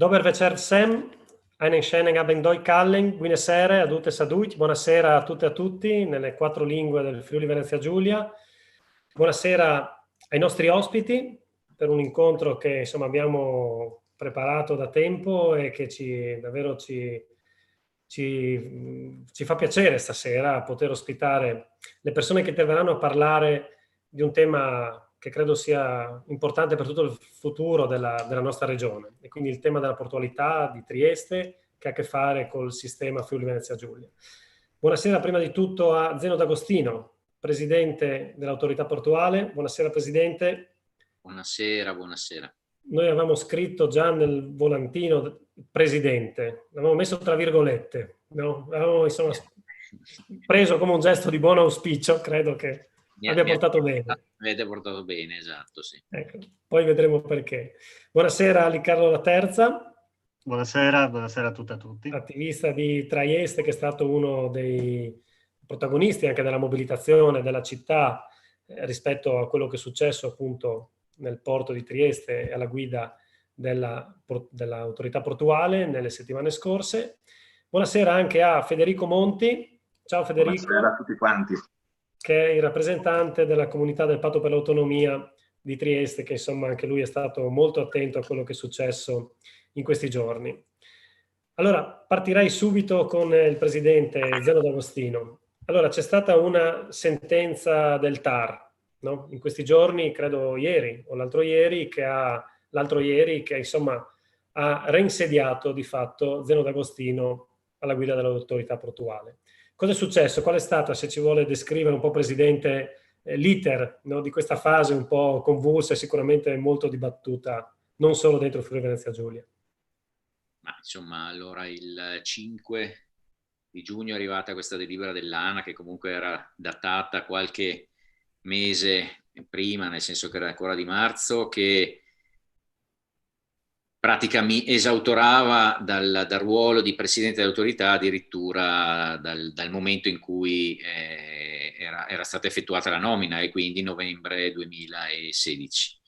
Dober večer vsem, einen schönen Abend euch allen, buone sere a tutte e a tutti, buonasera a tutte e a tutti nelle 4 lingue del Friuli Venezia Giulia. Buonasera ai nostri ospiti per un incontro che insomma abbiamo preparato da tempo e che davvero ci fa piacere stasera poter ospitare le persone che interverranno a parlare di un tema che credo sia importante per tutto il futuro della nostra regione, e quindi il tema della portualità di Trieste, che ha a che fare col sistema Friuli Venezia Giulia. Buonasera prima di tutto a Zeno D'Agostino, presidente dell'autorità portuale. Buonasera Presidente. Buonasera, buonasera. Noi avevamo scritto già nel volantino presidente, l'avevamo messo tra virgolette, no? Avevamo insomma preso come un gesto di buon auspicio, credo che abbia portato bene. Avete portato bene, esatto, sì. Ecco, poi vedremo perché. Buonasera a Riccardo La Terza. Buonasera a tutte e a tutti. Attivista di Trieste, che è stato uno dei protagonisti anche della mobilitazione della città rispetto a quello che è successo appunto nel porto di Trieste e alla guida dell'autorità portuale nelle settimane scorse. Buonasera anche a Federico Monti. Ciao Federico. Buonasera a tutti quanti. Che è il rappresentante della comunità del Patto per l'Autonomia di Trieste, che insomma anche lui è stato molto attento a quello che è successo in questi giorni. Allora, partirei subito con il presidente Zeno D'Agostino. Allora, c'è stata una sentenza del TAR, no? In questi giorni, credo ieri o l'altro ieri, che insomma ha reinsediato di fatto Zeno D'Agostino alla guida dell'autorità portuale. Cosa è successo? Qual è stata, se ci vuole descrivere un po', Presidente, l'iter, no, di questa fase un po' convulsa e sicuramente molto dibattuta, non solo dentro Friuli Venezia Giulia? Ma insomma, allora il 5 di giugno è arrivata questa delibera dell'ANA, che comunque era datata qualche mese prima, nel senso che era ancora di marzo, che pratica mi esautorava dal ruolo di presidente dell'autorità addirittura dal momento in cui era stata effettuata la nomina, e quindi novembre 2016.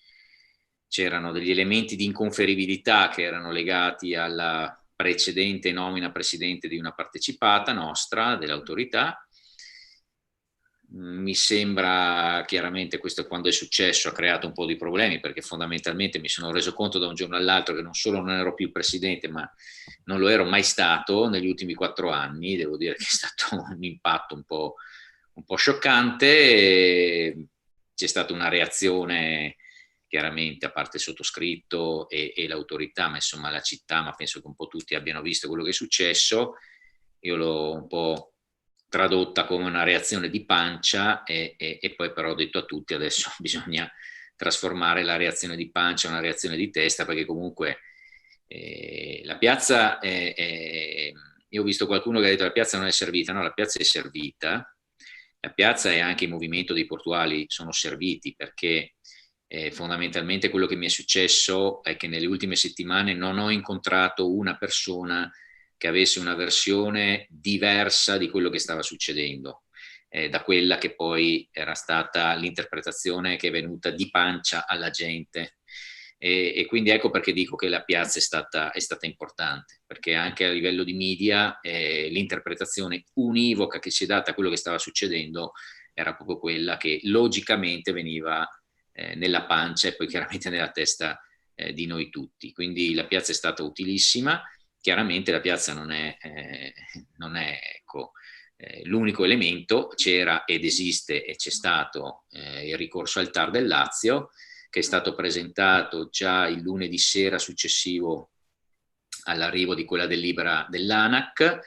C'erano degli elementi di inconferibilità che erano legati alla precedente nomina presidente di una partecipata nostra, dell'autorità. Mi sembra, chiaramente questo quando è successo ha creato un po' di problemi, perché fondamentalmente mi sono reso conto da un giorno all'altro che non solo non ero più il presidente, ma non lo ero mai stato negli ultimi 4 anni. Devo dire che è stato un impatto un po' scioccante. C'è stata una reazione, chiaramente, a parte il sottoscritto e l'autorità, ma insomma la città, ma penso che un po' tutti abbiano visto quello che è successo. Io l'ho un po' tradotta come una reazione di pancia e poi però ho detto a tutti: adesso bisogna trasformare la reazione di pancia in una reazione di testa, perché comunque la piazza io ho visto qualcuno che ha detto la piazza non è servita. No, la piazza è servita, la piazza e anche il movimento dei portuali sono serviti, perché fondamentalmente quello che mi è successo è che nelle ultime settimane non ho incontrato una persona che avesse una versione diversa di quello che stava succedendo, da quella che poi era stata l'interpretazione che è venuta di pancia alla gente. E quindi ecco perché dico che la piazza è stata importante, perché anche a livello di media l'interpretazione univoca che si è data a quello che stava succedendo era proprio quella che logicamente veniva nella pancia e poi chiaramente nella testa di noi tutti. Quindi la piazza è stata utilissima. Chiaramente la piazza non è ecco, l'unico elemento. C'era ed esiste e c'è stato il ricorso al TAR del Lazio, che è stato presentato già il lunedì sera successivo all'arrivo di quella delibera dell'ANAC.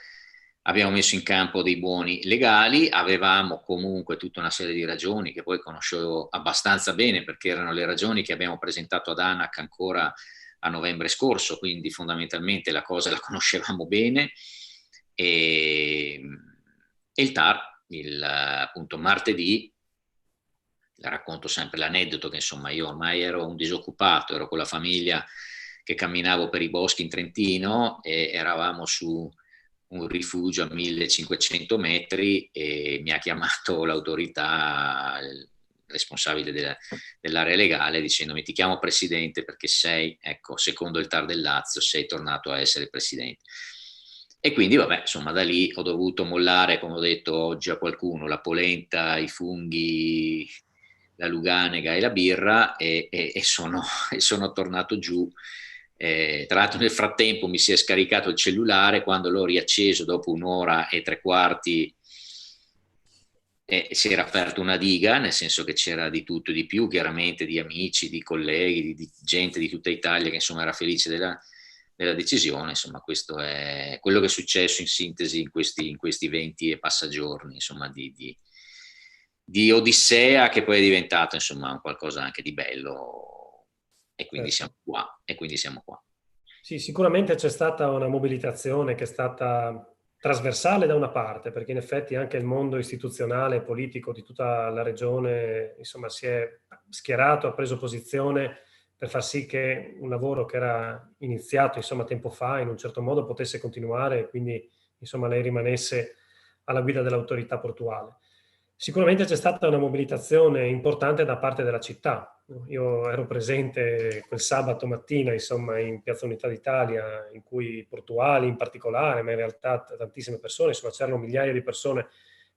Abbiamo messo in campo dei buoni legali, avevamo comunque tutta una serie di ragioni che poi conoscevo abbastanza bene, perché erano le ragioni che abbiamo presentato ad ANAC ancora a novembre scorso, quindi fondamentalmente la cosa la conoscevamo bene. E il TAR, appunto martedì, la racconto sempre l'aneddoto che insomma io ormai ero un disoccupato, ero con la famiglia che camminavo per i boschi in Trentino e eravamo su un rifugio a 1500 metri e mi ha chiamato l'autorità, il responsabile dell'area legale, dicendomi: ti chiamo presidente perché sei, ecco, secondo il TAR del Lazio, sei tornato a essere presidente. E quindi, vabbè, insomma, da lì ho dovuto mollare, come ho detto oggi a qualcuno, la polenta, i funghi, la luganega e la birra, e sono tornato giù. Tra l'altro nel frattempo mi si è scaricato il cellulare, quando l'ho riacceso dopo 1 ora e 3 quarti si era aperta una diga, nel senso che c'era di tutto e di più, chiaramente, di amici, di colleghi, di gente di tutta Italia che insomma era felice della decisione. Insomma, questo è quello che è successo in sintesi in questi 20 e passa giorni, insomma, di odissea, che poi è diventato insomma qualcosa anche di bello, e quindi siamo qua. Sì, sicuramente c'è stata una mobilitazione che è stata trasversale da una parte, perché in effetti anche il mondo istituzionale e politico di tutta la regione, insomma, si è schierato, ha preso posizione per far sì che un lavoro che era iniziato, insomma, tempo fa, in un certo modo potesse continuare e quindi, insomma, lei rimanesse alla guida dell'autorità portuale. Sicuramente c'è stata una mobilitazione importante da parte della città. Io ero presente quel sabato mattina, insomma, in Piazza Unità d'Italia, in cui i portuali in particolare, ma in realtà tantissime persone, insomma, c'erano migliaia di persone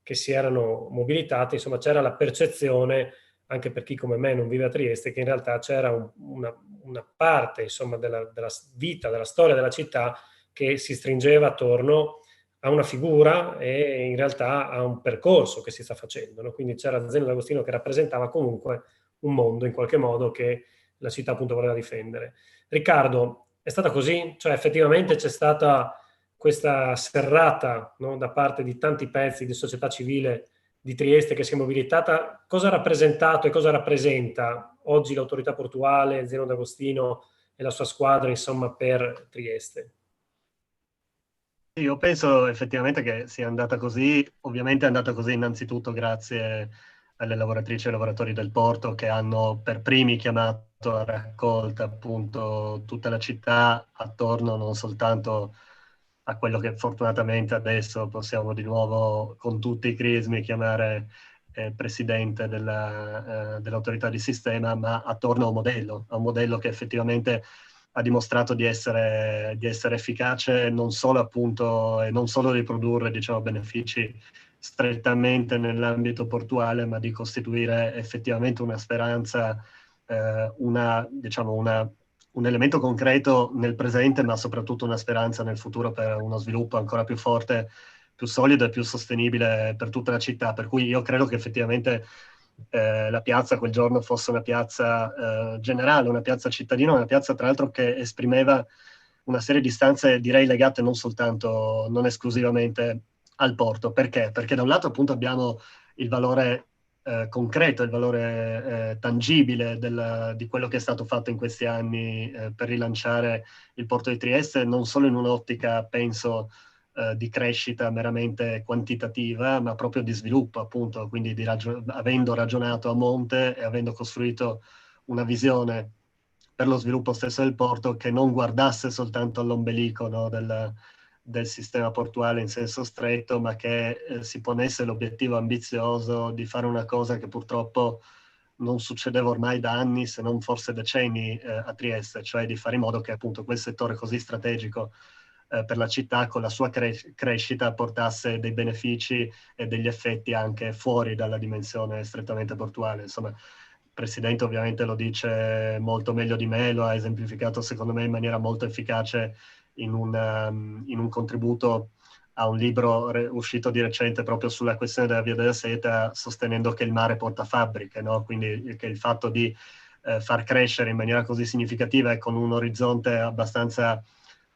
che si erano mobilitate. Insomma, c'era la percezione, anche per chi come me non vive a Trieste, che in realtà c'era una parte, insomma, della vita, della storia della città che si stringeva attorno a una figura e in realtà a un percorso che si sta facendo, no? Quindi c'era Zeno D'Agostino che rappresentava comunque un mondo in qualche modo che la città appunto voleva difendere. Riccardo, è stata così? Cioè effettivamente c'è stata questa serrata, no, da parte di tanti pezzi di società civile di Trieste che si è mobilitata? Cosa ha rappresentato e cosa rappresenta oggi l'autorità portuale, Zeno D'Agostino e la sua squadra, insomma, per Trieste? Io penso effettivamente che sia andata così. Ovviamente è andata così innanzitutto grazie alle lavoratrici e lavoratori del porto, che hanno per primi chiamato a raccolta appunto tutta la città attorno non soltanto a quello che fortunatamente adesso possiamo di nuovo con tutti i crismi chiamare presidente dell'autorità di sistema, ma attorno a un modello che effettivamente ha dimostrato di essere efficace non solo appunto e non solo di produrre, diciamo, benefici strettamente nell'ambito portuale, ma di costituire effettivamente una speranza, un elemento concreto nel presente, ma soprattutto una speranza nel futuro per uno sviluppo ancora più forte, più solido e più sostenibile per tutta la città. Per cui io credo che effettivamente la piazza quel giorno fosse una piazza generale, una piazza cittadina, una piazza tra l'altro che esprimeva una serie di istanze, direi, legate non esclusivamente al porto. Perché? Perché da un lato appunto abbiamo il valore concreto, il valore tangibile di quello che è stato fatto in questi anni per rilanciare il porto di Trieste, non solo in un'ottica, penso, di crescita meramente quantitativa, ma proprio di sviluppo, appunto, quindi avendo ragionato a monte e avendo costruito una visione per lo sviluppo stesso del porto che non guardasse soltanto all'ombelico, no, del sistema portuale in senso stretto, ma che si ponesse l'obiettivo ambizioso di fare una cosa che purtroppo non succedeva ormai da anni, se non forse decenni, a Trieste, cioè di fare in modo che appunto quel settore così strategico per la città, con la sua crescita, portasse dei benefici e degli effetti anche fuori dalla dimensione strettamente portuale. Insomma, il Presidente ovviamente lo dice molto meglio di me, lo ha esemplificato secondo me in maniera molto efficace in un contributo a un libro uscito di recente proprio sulla questione della Via della Seta, sostenendo che il mare porta fabbriche, no? Quindi che il fatto di far crescere in maniera così significativa e con un orizzonte abbastanza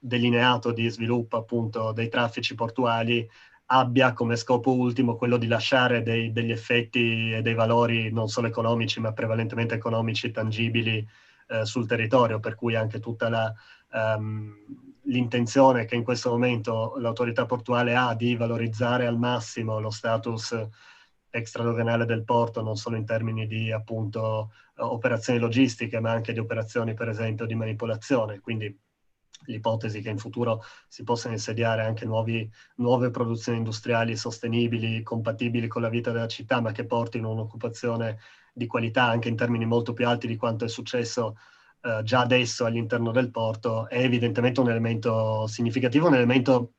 delineato di sviluppo appunto dei traffici portuali abbia come scopo ultimo quello di lasciare degli effetti e dei valori non solo economici ma prevalentemente economici tangibili sul territorio, per cui anche tutta l'intenzione che in questo momento l'autorità portuale ha di valorizzare al massimo lo status extradoganale del porto, non solo in termini di appunto operazioni logistiche, ma anche di operazioni per esempio di manipolazione. Quindi l'ipotesi che in futuro si possano insediare anche nuove produzioni industriali sostenibili, compatibili con la vita della città, ma che portino un'occupazione di qualità anche in termini molto più alti di quanto è successo già adesso all'interno del porto, è evidentemente un elemento significativo, un elemento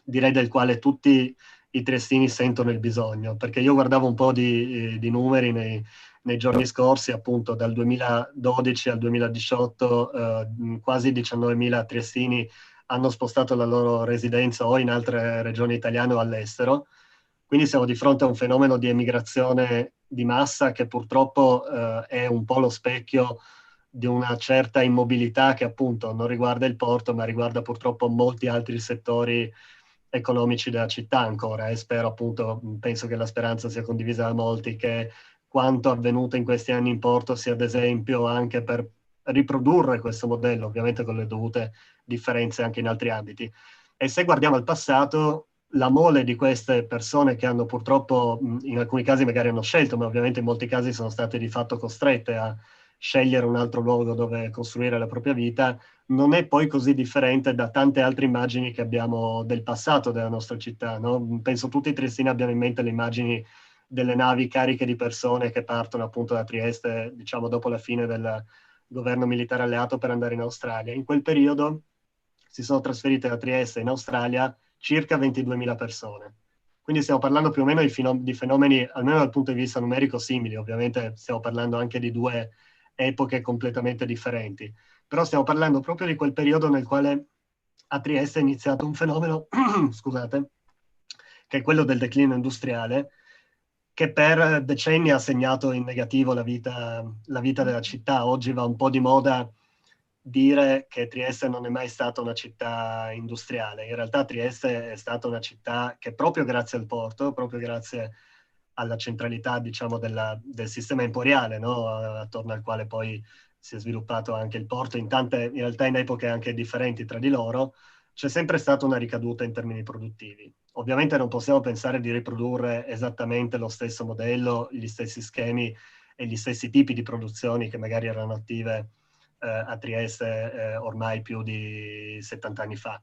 direi del quale tutti i triestini sentono il bisogno, perché io guardavo un po' di numeri nei giorni scorsi, appunto dal 2012 al 2018 quasi 19.000 triestini hanno spostato la loro residenza o in altre regioni italiane o all'estero. Quindi siamo di fronte a un fenomeno di emigrazione di massa che purtroppo è un po' lo specchio di una certa immobilità che appunto non riguarda il porto, ma riguarda purtroppo molti altri settori economici della città ancora. E spero appunto, penso che la speranza sia condivisa da molti, che quanto avvenuto in questi anni in porto sia ad esempio anche per riprodurre questo modello, ovviamente con le dovute differenze anche in altri ambiti. E se guardiamo al passato, la mole di queste persone che hanno purtroppo, in alcuni casi magari hanno scelto, ma ovviamente in molti casi sono state di fatto costrette a scegliere un altro luogo dove costruire la propria vita, non è poi così differente da tante altre immagini che abbiamo del passato della nostra città, no? Penso tutti i triestini abbiano in mente le immagini delle navi cariche di persone che partono appunto da Trieste, diciamo dopo la fine del governo militare alleato per andare in Australia. In quel periodo si sono trasferite da Trieste in Australia circa 22.000 persone. Quindi stiamo parlando più o meno di fenomeni, almeno dal punto di vista numerico, simili. Ovviamente stiamo parlando anche di due epoche completamente differenti. Però stiamo parlando proprio di quel periodo nel quale a Trieste è iniziato un fenomeno, scusate, che è quello del declino industriale, che per decenni ha segnato in negativo la vita della città. Oggi va un po' di moda dire che Trieste non è mai stata una città industriale. In realtà Trieste è stata una città che proprio grazie al porto, proprio grazie alla centralità, diciamo, del sistema emporiale, no? Attorno al quale poi si è sviluppato anche il porto, in realtà in epoche anche differenti tra di loro, c'è sempre stata una ricaduta in termini produttivi. Ovviamente non possiamo pensare di riprodurre esattamente lo stesso modello, gli stessi schemi e gli stessi tipi di produzioni che magari erano attive a Trieste ormai più di 70 anni fa.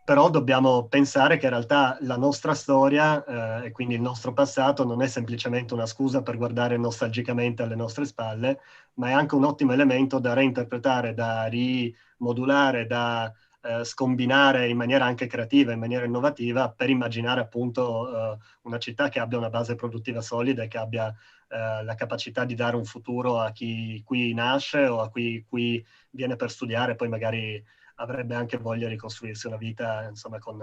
Però dobbiamo pensare che in realtà la nostra storia e quindi il nostro passato non è semplicemente una scusa per guardare nostalgicamente alle nostre spalle, ma è anche un ottimo elemento da reinterpretare, da rimodulare, da scombinare in maniera anche creativa, in maniera innovativa, per immaginare appunto una città che abbia una base produttiva solida e che abbia la capacità di dare un futuro a chi qui nasce o a chi qui viene per studiare, poi magari avrebbe anche voglia di costruirsi una vita, insomma, con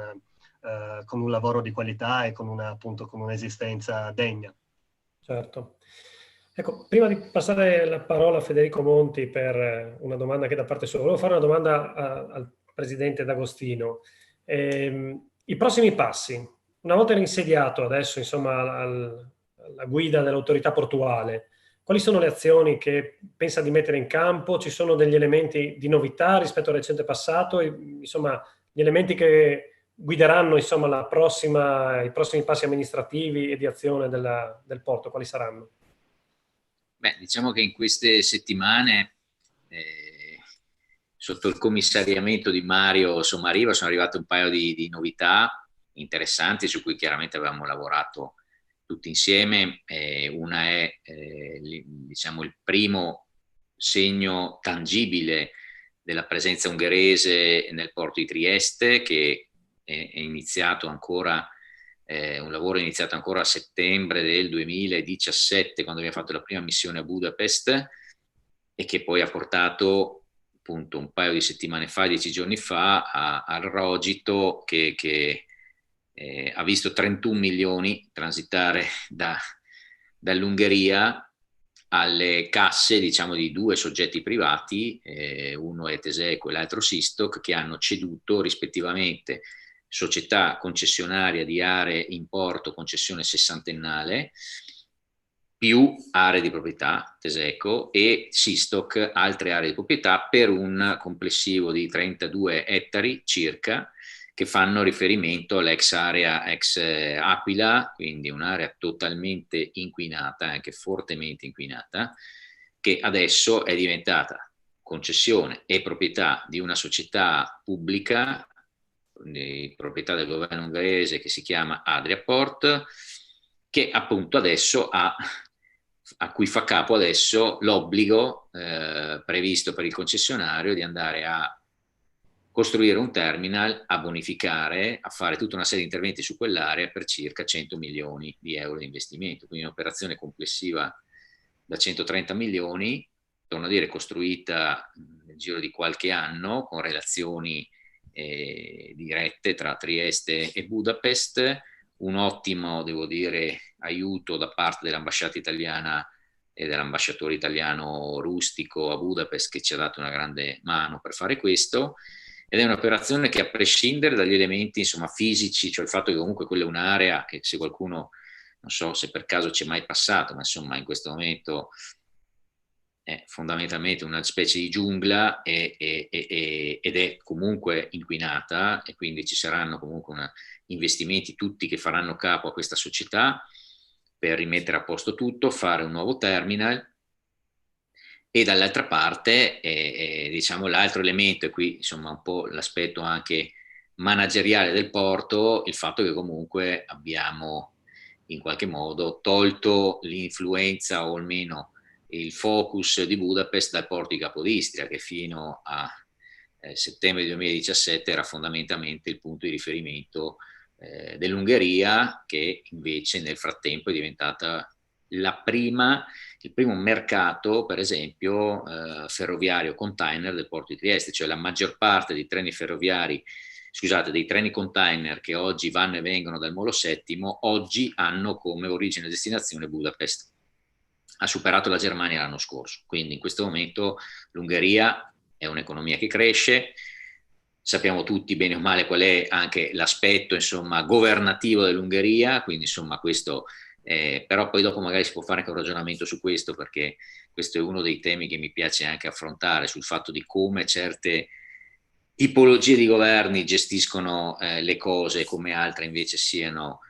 un lavoro di qualità e appunto, con un'esistenza degna. Certo. Ecco, prima di passare la parola a Federico Monti per una domanda che da parte sua, volevo fare una domanda al Presidente D'Agostino. I prossimi passi, una volta insediato adesso, insomma, alla guida dell'autorità portuale, quali sono le azioni che pensa di mettere in campo? Ci sono degli elementi di novità rispetto al recente passato? Insomma, gli elementi che guideranno, insomma, i prossimi passi amministrativi e di azione del porto, quali saranno? Beh, diciamo che in queste settimane, sotto il commissariamento di Mario Sommariva, sono arrivate un paio di novità interessanti su cui chiaramente avevamo lavorato tutti insieme. Una è diciamo, il primo segno tangibile della presenza ungherese nel porto di Trieste, che è iniziato ancora un lavoro iniziato ancora a settembre del 2017, quando abbiamo fatto la prima missione a Budapest, e che poi ha portato appunto un paio di settimane fa, 10 giorni fa, al Rogito, che ha visto 31 milioni transitare dall'Ungheria alle casse, diciamo, di due soggetti privati, uno è Teseco e l'altro Sistoc, che hanno ceduto rispettivamente società concessionaria di aree in porto, concessione sessantennale, più aree di proprietà, Teseco, e Sistoc, altre aree di proprietà, per un complessivo di 32 ettari circa, che fanno riferimento all'ex area ex Aquila, quindi un'area totalmente inquinata, anche fortemente inquinata, che adesso è diventata concessione e proprietà di una società pubblica di proprietà del governo ungherese, che si chiama Adriaport, che appunto adesso ha a cui fa capo adesso l'obbligo previsto per il concessionario di andare a costruire un terminal, a bonificare, a fare tutta una serie di interventi su quell'area per circa 100 milioni di euro di investimento, quindi un'operazione complessiva da 130 milioni, torno a dire, costruita nel giro di qualche anno con relazioni dirette tra Trieste e Budapest, un ottimo, devo dire, aiuto da parte dell'ambasciata italiana e dell'ambasciatore italiano Rustico a Budapest, che ci ha dato una grande mano per fare questo, ed è un'operazione che, a prescindere dagli elementi, insomma, fisici, cioè il fatto che comunque quella è un'area che, se qualcuno, non so se per caso ci è mai passato, ma insomma in questo momento è fondamentalmente una specie di giungla ed è comunque inquinata, e quindi ci saranno comunque investimenti tutti che faranno capo a questa società per rimettere a posto tutto, fare un nuovo terminal. E dall'altra parte, diciamo, l'altro elemento, e qui insomma un po' l'aspetto anche manageriale del porto, il fatto che comunque abbiamo in qualche modo tolto l'influenza, o almeno il focus di Budapest, dal porto di Capodistria, che fino a settembre 2017 era fondamentalmente il punto di riferimento dell'Ungheria, che invece nel frattempo è diventata il primo mercato, per esempio, ferroviario container del porto di Trieste, cioè la maggior parte dei treni ferroviari, scusate, dei treni container che oggi vanno e vengono dal Molo Settimo, oggi hanno come origine e destinazione Budapest. Ha superato la Germania l'anno scorso, quindi in questo momento l'Ungheria è un'economia che cresce. Sappiamo tutti bene o male qual è anche l'aspetto, insomma, governativo dell'Ungheria, quindi insomma questo, però poi dopo magari si può fare anche un ragionamento su questo, perché questo è uno dei temi che mi piace anche affrontare, sul fatto di come certe tipologie di governi gestiscono le cose, come altre invece siano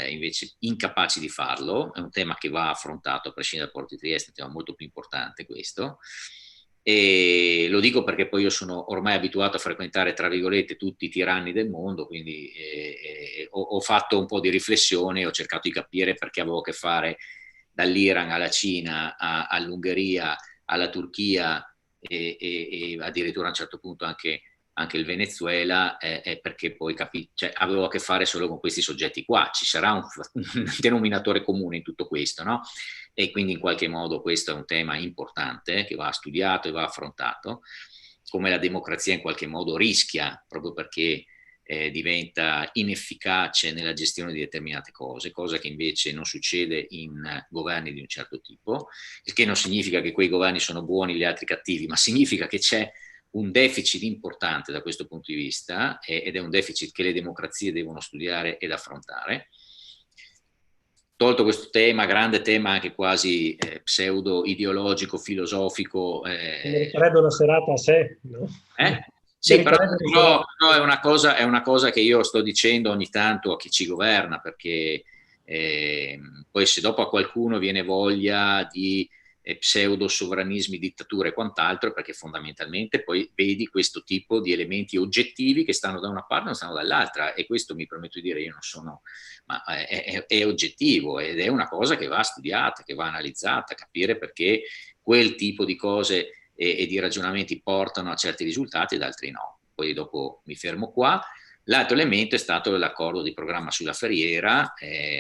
invece incapaci di farlo. È un tema che va affrontato a prescindere dal Porto di Trieste, è un tema molto più importante questo. E lo dico perché poi io sono ormai abituato a frequentare, tra virgolette, tutti i tiranni del mondo, quindi ho fatto un po' di riflessione, ho cercato di capire perché avevo a che fare dall'Iran alla Cina, all'Ungheria, alla Turchia e addirittura a un certo punto anche il Venezuela, perché poi cioè, avevo a che fare solo con questi soggetti qua. Ci sarà un denominatore comune in tutto questo, no? E quindi in qualche modo questo è un tema importante che va studiato e va affrontato, come la democrazia in qualche modo rischia, proprio perché diventa inefficace nella gestione di determinate cose, cosa che invece non succede in governi di un certo tipo, il che non significa che quei governi sono buoni e gli altri cattivi, ma significa che c'è un deficit importante da questo punto di vista, ed è un deficit che le democrazie devono studiare ed affrontare. Tolto questo tema, grande tema anche quasi pseudo-ideologico, filosofico. Meriterebbe una serata a sé, no? Sì, però no, è una cosa che io sto dicendo ogni tanto a chi ci governa, perché poi se dopo a qualcuno viene voglia di pseudo sovranismi, dittature e quant'altro, perché fondamentalmente poi vedi questo tipo di elementi oggettivi che stanno da una parte e non stanno dall'altra, e questo mi permetto di dire, io non sono, ma è oggettivo, ed è una cosa che va studiata, che va analizzata, capire perché quel tipo di cose e di ragionamenti portano a certi risultati ed altri no. Poi dopo mi fermo qua. L'altro elemento è stato l'accordo di programma sulla ferriera,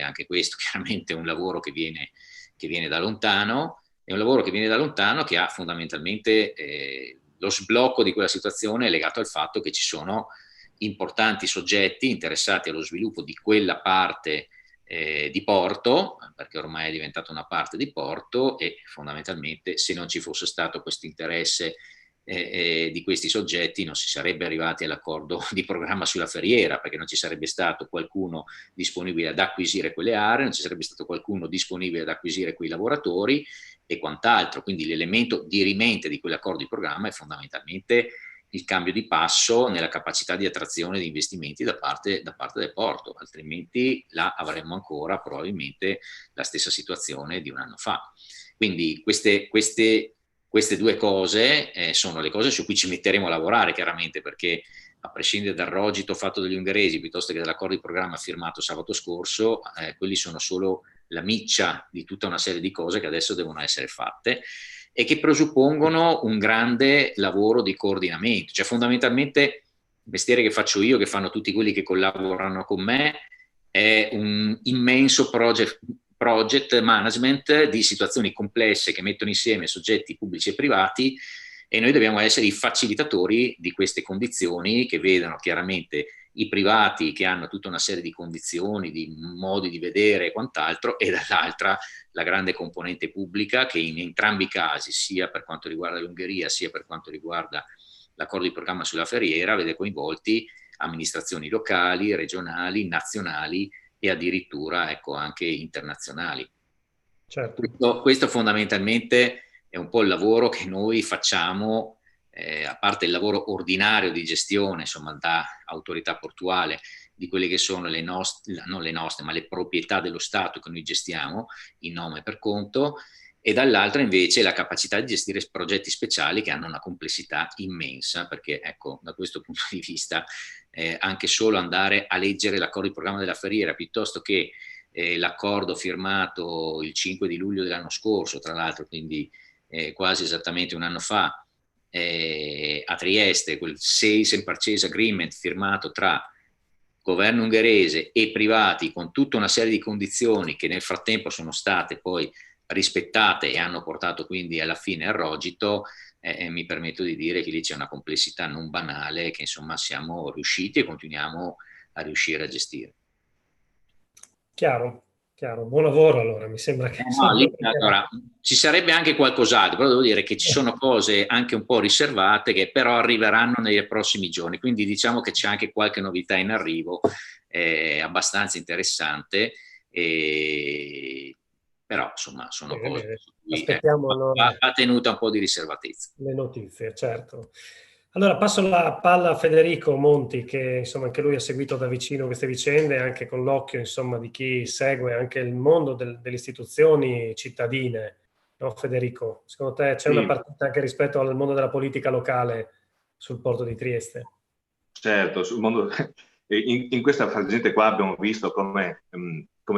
anche questo chiaramente è un lavoro che viene da lontano, è un lavoro che viene da lontano, che ha fondamentalmente lo sblocco di quella situazione è legato al fatto che ci sono importanti soggetti interessati allo sviluppo di quella parte di porto, perché ormai è diventata una parte di porto, e fondamentalmente se non ci fosse stato questo interesse di questi soggetti non si sarebbe arrivati all'accordo di programma sulla ferriera, perché non ci sarebbe stato qualcuno disponibile ad acquisire quelle aree, non ci sarebbe stato qualcuno disponibile ad acquisire quei lavoratori e quant'altro. Quindi l'elemento dirimente di quell'accordo di programma è fondamentalmente il cambio di passo nella capacità di attrazione di investimenti da parte del porto, altrimenti là avremmo ancora probabilmente la stessa situazione di un anno fa. Quindi queste due cose sono le cose su cui ci metteremo a lavorare, chiaramente, perché a prescindere dal rogito fatto dagli ungheresi piuttosto che dall'accordo di programma firmato sabato scorso, quelli sono solo la miccia di tutta una serie di cose che adesso devono essere fatte e che presuppongono un grande lavoro di coordinamento. Cioè fondamentalmente il mestiere che faccio io, che fanno tutti quelli che collaborano con me, è un immenso project management di situazioni complesse che mettono insieme soggetti pubblici e privati, e noi dobbiamo essere i facilitatori di queste condizioni, che vedono chiaramente i privati che hanno tutta una serie di condizioni, di modi di vedere e quant'altro, e dall'altra la grande componente pubblica che in entrambi i casi, sia per quanto riguarda l'Ungheria sia per quanto riguarda l'accordo di programma sulla ferriera, vede coinvolti amministrazioni locali, regionali, nazionali e addirittura anche internazionali. Certo. Questo fondamentalmente è un po' il lavoro che noi facciamo, a parte il lavoro ordinario di gestione, insomma, da autorità portuale, di quelle che sono le nostre, non le nostre, ma le proprietà dello Stato che noi gestiamo in nome e per conto, e dall'altra invece la capacità di gestire progetti speciali che hanno una complessità immensa, perché ecco, da questo punto di vista anche solo andare a leggere l'accordo di programma della ferriera piuttosto che l'accordo firmato il 5 di luglio dell'anno scorso, tra l'altro, quindi quasi esattamente un anno fa, a Trieste, quel Sales and Purchase Agreement firmato tra governo ungherese e privati con tutta una serie di condizioni che nel frattempo sono state poi rispettate e hanno portato quindi alla fine al rogito, mi permetto di dire che lì c'è una complessità non banale che insomma siamo riusciti e continuiamo a riuscire a gestire. Chiaro, chiaro. Buon lavoro allora, mi sembra che No, lì, allora, ci sarebbe anche qualcos'altro, però devo dire che ci sono cose anche un po' riservate che però arriveranno nei prossimi giorni, quindi diciamo che c'è anche qualche novità in arrivo, abbastanza interessante, però insomma sono cose su cui aspettiamo allora va tenuta un po' di riservatezza. le notizie, certo. Allora passo la palla a Federico Monti, che insomma anche lui ha seguito da vicino queste vicende, anche con l'occhio insomma di chi segue anche il mondo delle istituzioni cittadine. No, Federico, secondo te c'è una partita anche rispetto al mondo della politica locale sul porto di Trieste? Certo, sul mondo, in questa frangente qua abbiamo visto come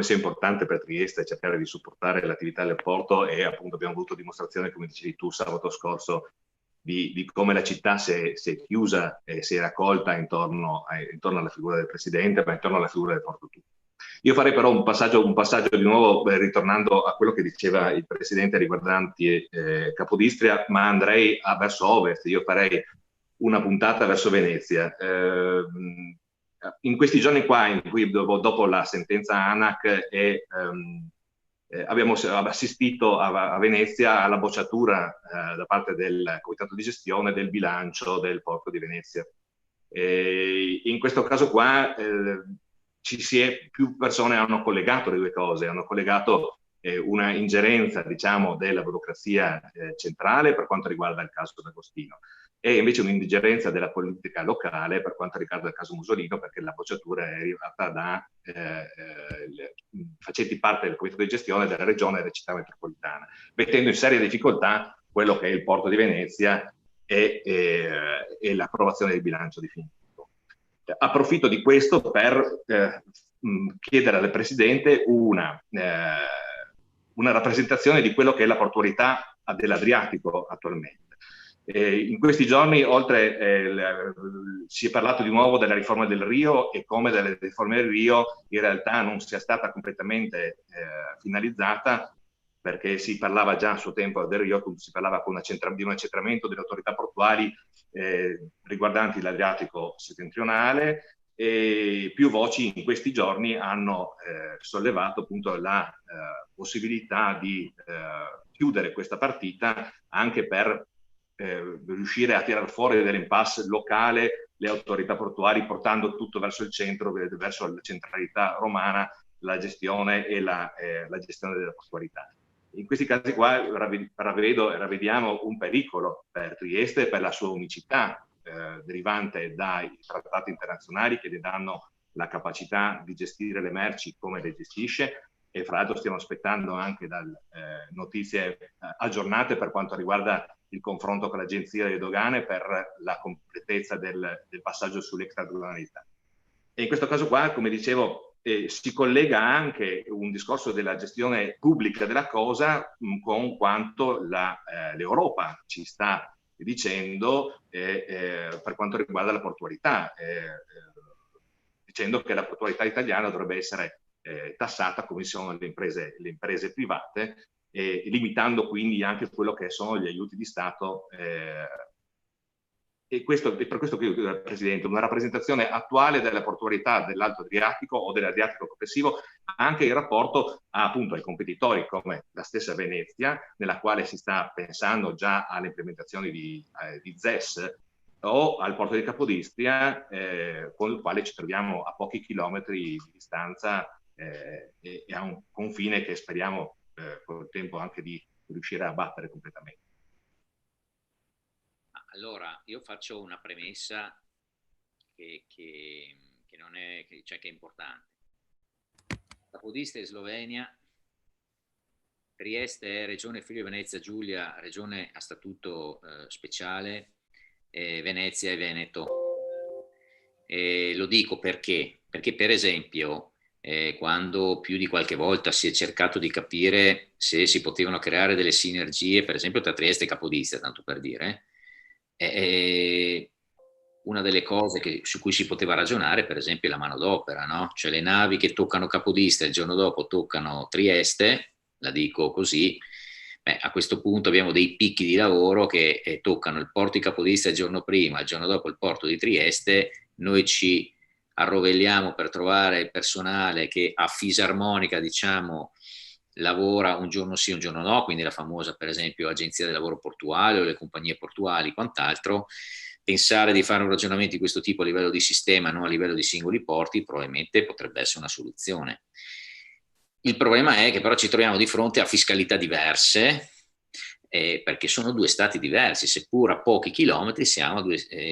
sia importante per Trieste cercare di supportare l'attività del porto, e appunto abbiamo avuto dimostrazione, come dicevi tu sabato scorso, di come la città si è chiusa e si è raccolta intorno alla figura del presidente, ma intorno alla figura del porto tutto. Io farei però un passaggio di nuovo, ritornando a quello che diceva il presidente riguardanti Capodistria, ma andrei verso ovest. Io farei una puntata verso Venezia. In questi giorni qua, in cui dopo la sentenza ANAC abbiamo assistito a Venezia alla bocciatura da parte del Comitato di Gestione del bilancio del porto di Venezia. In questo caso qua più persone hanno collegato le due cose, hanno collegato una ingerenza, diciamo, della burocrazia centrale per quanto riguarda il caso D'Agostino, e invece un'ingerenza della politica locale per quanto riguarda il caso Musolino, perché la bocciatura è arrivata da facenti parte del comitato di gestione della regione e della città metropolitana, mettendo in seria difficoltà quello che è il porto di Venezia e l'approvazione del bilancio definitivo. Approfitto di questo per chiedere al Presidente una rappresentazione di quello che è la portualità dell'Adriatico attualmente. In questi giorni, si è parlato di nuovo della riforma del Rio e come della riforma del Rio in realtà non sia stata completamente finalizzata, perché si parlava già a suo tempo del Rio, si parlava di un accentramento delle autorità portuali riguardanti l'Adriatico settentrionale, e più voci in questi giorni hanno sollevato appunto la possibilità di chiudere questa partita anche per riuscire a tirar fuori dall'impasse locale le autorità portuali, portando tutto verso il centro, verso la centralità romana, la gestione e la gestione della portualità. In questi casi qua ravvediamo un pericolo per Trieste e per la sua unicità derivante dai trattati internazionali che le danno la capacità di gestire le merci come le gestisce, e fra l'altro stiamo aspettando anche notizie aggiornate per quanto riguarda il confronto con l'Agenzia delle Dogane per la completezza del passaggio sull'extradoganalità. E in questo caso qua, come dicevo, si collega anche un discorso della gestione pubblica della cosa con quanto l'Europa ci sta dicendo per quanto riguarda la portualità, dicendo che la portualità italiana dovrebbe essere tassata come sono le imprese private, limitando quindi anche quello che sono gli aiuti di Stato. E per questo che, Presidente, una rappresentazione attuale della portualità dell'Alto Adriatico o dell'Adriatico complessivo, anche in rapporto appunto ai competitori come la stessa Venezia, nella quale si sta pensando già all'implementazione di ZES, o al porto di Capodistria, con il quale ci troviamo a pochi chilometri di distanza e a un confine che speriamo col tempo anche di riuscire a battere completamente. Allora, io faccio una premessa che non è, cioè che è importante. Capodistria è Slovenia, Trieste è Regione Friuli Venezia Giulia, regione a statuto speciale, Venezia e Veneto. Lo dico perché? Perché per esempio quando più di qualche volta si è cercato di capire se si potevano creare delle sinergie, per esempio tra Trieste e Capodistria, tanto per dire, una delle cose su cui si poteva ragionare, per esempio, è la manodopera, no? Cioè le navi che toccano Capodistria il giorno dopo toccano Trieste, la dico così, a questo punto abbiamo dei picchi di lavoro che toccano il porto di Capodistria il giorno prima, il giorno dopo il porto di Trieste, noi ci arrovelliamo per trovare il personale che a fisarmonica, diciamo, lavora un giorno sì, un giorno no, quindi la famosa, per esempio, agenzia del lavoro portuale o le compagnie portuali, quant'altro. Pensare di fare un ragionamento di questo tipo a livello di sistema, non a livello di singoli porti, probabilmente potrebbe essere una soluzione. Il problema è che però ci troviamo di fronte a fiscalità diverse, perché sono due stati diversi, seppur a pochi chilometri siamo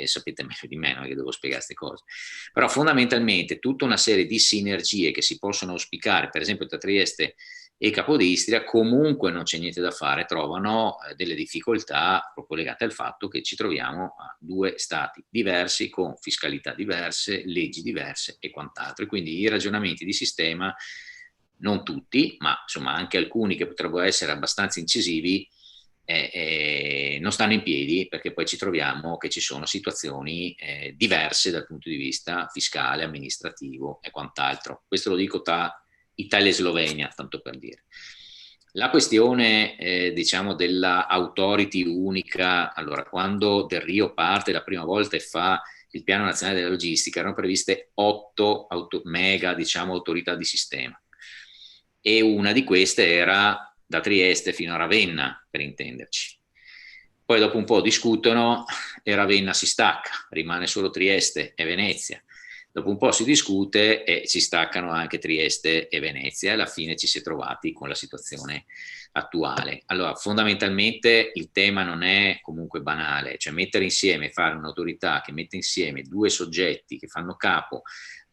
sapete meglio di me, non è che devo spiegare queste cose, però fondamentalmente tutta una serie di sinergie che si possono auspicare, per esempio tra Trieste e Capodistria, comunque non c'è niente da fare, trovano delle difficoltà proprio legate al fatto che ci troviamo a due stati diversi, con fiscalità diverse, leggi diverse e quant'altro, e quindi i ragionamenti di sistema, non tutti, ma insomma anche alcuni che potrebbero essere abbastanza incisivi, non stanno in piedi, perché poi ci troviamo che ci sono situazioni diverse dal punto di vista fiscale, amministrativo e quant'altro. Questo lo dico tra Italia e Slovenia, tanto per dire. La questione diciamo della authority unica, allora quando Del Rio parte la prima volta e fa il piano nazionale della logistica erano previste 8 mega, diciamo, autorità di sistema, e una di queste era da Trieste fino a Ravenna, per intenderci. Poi dopo un po' discutono e Ravenna si stacca, rimane solo Trieste e Venezia. Dopo un po' si discute e si staccano anche Trieste e Venezia, e alla fine ci si è trovati con la situazione attuale. Allora, fondamentalmente il tema non è comunque banale, cioè mettere insieme, fare un'autorità che mette insieme due soggetti che fanno capo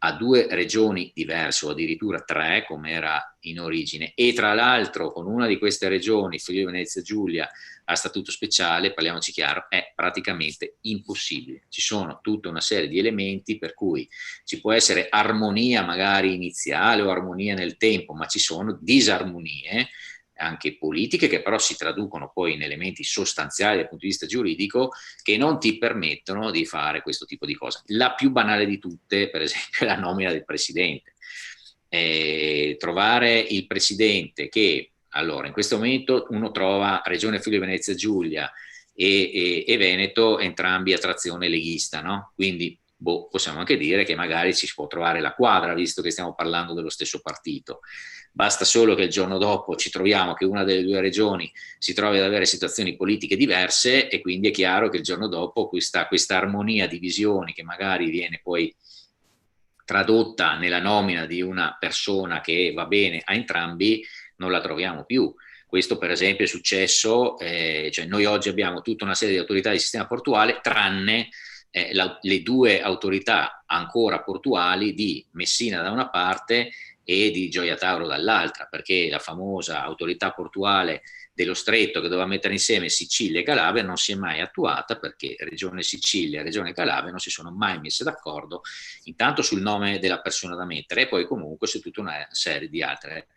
a due regioni diverse o addirittura 3 come era in origine, e tra l'altro con una di queste regioni, Friuli Venezia Giulia, a statuto speciale, parliamoci chiaro, è praticamente impossibile. Ci sono tutta una serie di elementi per cui ci può essere armonia magari iniziale o armonia nel tempo, ma ci sono disarmonie anche politiche che però si traducono poi in elementi sostanziali dal punto di vista giuridico che non ti permettono di fare questo tipo di cosa. La più banale di tutte, per esempio, è la nomina del presidente. Trovare il presidente che, allora, in questo momento uno trova Regione Friuli Venezia Giulia e Veneto entrambi a trazione leghista, no? Quindi possiamo anche dire che magari ci si può trovare la quadra, visto che stiamo parlando dello stesso partito. Basta solo che il giorno dopo ci troviamo che una delle due regioni si trovi ad avere situazioni politiche diverse, e quindi è chiaro che il giorno dopo questa armonia di visioni che magari viene poi tradotta nella nomina di una persona che va bene a entrambi non la troviamo più. Questo per esempio è successo, cioè noi oggi abbiamo tutta una serie di autorità di sistema portuale tranne le due autorità ancora portuali di Messina da una parte e di Gioia Tauro dall'altra, perché la famosa autorità portuale dello Stretto che doveva mettere insieme Sicilia e Calabria non si è mai attuata, perché Regione Sicilia e Regione Calabria non si sono mai messe d'accordo, intanto sul nome della persona da mettere e poi comunque su tutta una serie di altre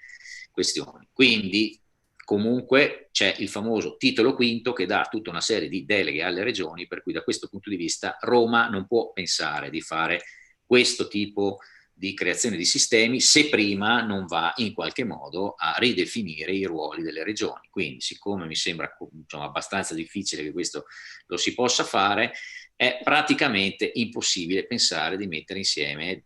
questioni. Quindi comunque c'è il famoso titolo quinto che dà tutta una serie di deleghe alle regioni, per cui da questo punto di vista Roma non può pensare di fare questo tipo di creazione di sistemi se prima non va in qualche modo a ridefinire i ruoli delle regioni. Quindi, siccome mi sembra abbastanza difficile che questo lo si possa fare, è praticamente impossibile pensare di mettere insieme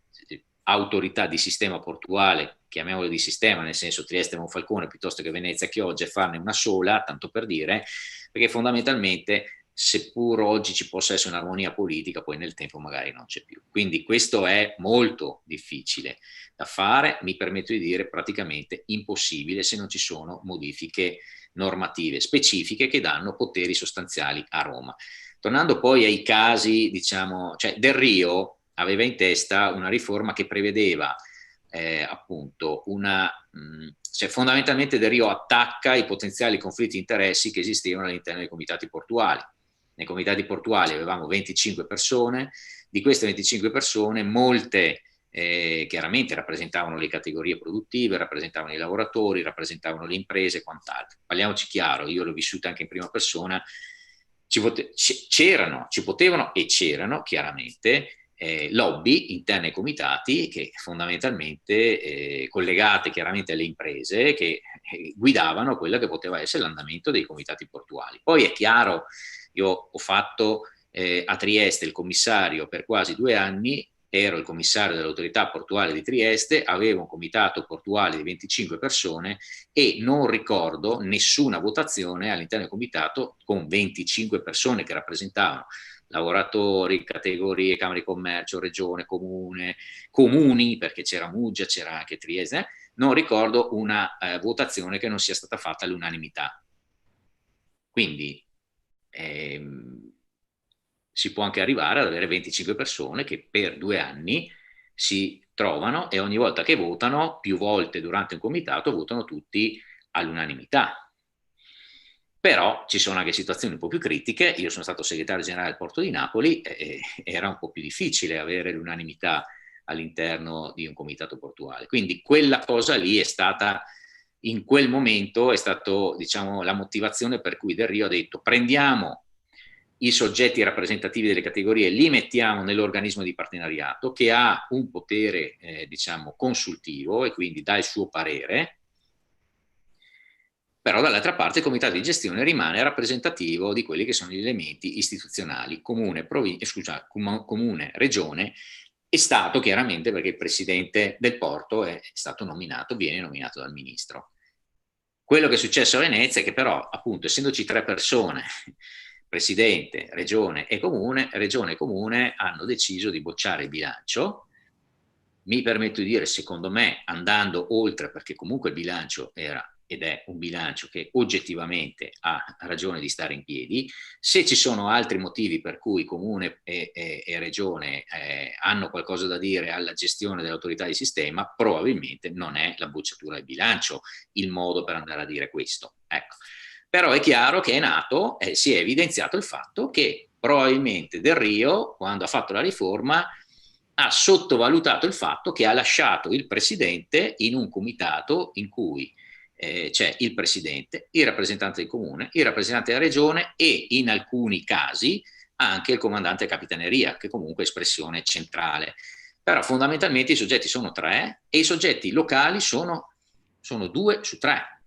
autorità di sistema portuale, chiamiamolo di sistema, nel senso Trieste e Monfalcone piuttosto che Venezia Chioggia, e farne una sola, tanto per dire, perché fondamentalmente, seppur oggi ci possa essere un'armonia politica, poi nel tempo magari non c'è più. Quindi questo è molto difficile da fare, mi permetto di dire praticamente impossibile se non ci sono modifiche normative specifiche che danno poteri sostanziali a Roma. Tornando poi ai casi, Del Rio aveva in testa una riforma che prevedeva appunto fondamentalmente Del Rio attacca i potenziali conflitti di interessi che esistevano all'interno dei comitati portuali. Nei comitati portuali avevamo 25 persone, di queste 25 persone molte chiaramente rappresentavano le categorie produttive, rappresentavano i lavoratori, rappresentavano le imprese e quant'altro. Parliamoci chiaro, io l'ho vissuta anche in prima persona, ci potevano e c'erano chiaramente lobby interne ai comitati che fondamentalmente collegate chiaramente alle imprese che guidavano quello che poteva essere l'andamento dei comitati portuali. Poi è chiaro, io ho fatto a Trieste il commissario per quasi 2 anni, ero il commissario dell'autorità portuale di Trieste, avevo un comitato portuale di 25 persone e non ricordo nessuna votazione all'interno del comitato con 25 persone che rappresentavano lavoratori, categorie, camere di commercio, regione, comuni, perché c'era Muggia, c'era anche Trieste, non ricordo una votazione che non sia stata fatta all'unanimità. Quindi si può anche arrivare ad avere 25 persone che per 2 anni si trovano e ogni volta che votano, più volte durante un comitato, votano tutti all'unanimità. Però ci sono anche situazioni un po' più critiche. Io sono stato segretario generale del Porto di Napoli e era un po' più difficile avere l'unanimità all'interno di un comitato portuale. Quindi quella cosa lì è stata, in quel momento, è stato la motivazione per cui Del Rio ha detto: prendiamo i soggetti rappresentativi delle categorie, li mettiamo nell'organismo di partenariato che ha un potere consultivo e quindi dà il suo parere, però dall'altra parte il comitato di gestione rimane rappresentativo di quelli che sono gli elementi istituzionali, comune, regione e Stato, chiaramente, perché il presidente del porto viene nominato dal ministro. Quello che è successo a Venezia è che però, appunto, essendoci 3 persone, presidente, regione e comune hanno deciso di bocciare il bilancio. Mi permetto di dire, secondo me, andando oltre, perché comunque il bilancio era ed è un bilancio che oggettivamente ha ragione di stare in piedi. Se ci sono altri motivi per cui comune e regione hanno qualcosa da dire alla gestione dell'autorità di sistema, probabilmente non è la bocciatura del bilancio il modo per andare a dire questo. Ecco. Però è chiaro che è nato, si è evidenziato il fatto che probabilmente Del Rio, quando ha fatto la riforma, ha sottovalutato il fatto che ha lasciato il presidente in un comitato in cui c'è il presidente, il rappresentante del comune, il rappresentante della regione e in alcuni casi anche il comandante capitaneria, che comunque è espressione centrale. Però fondamentalmente i soggetti sono 3 e i soggetti locali sono 2 su 3.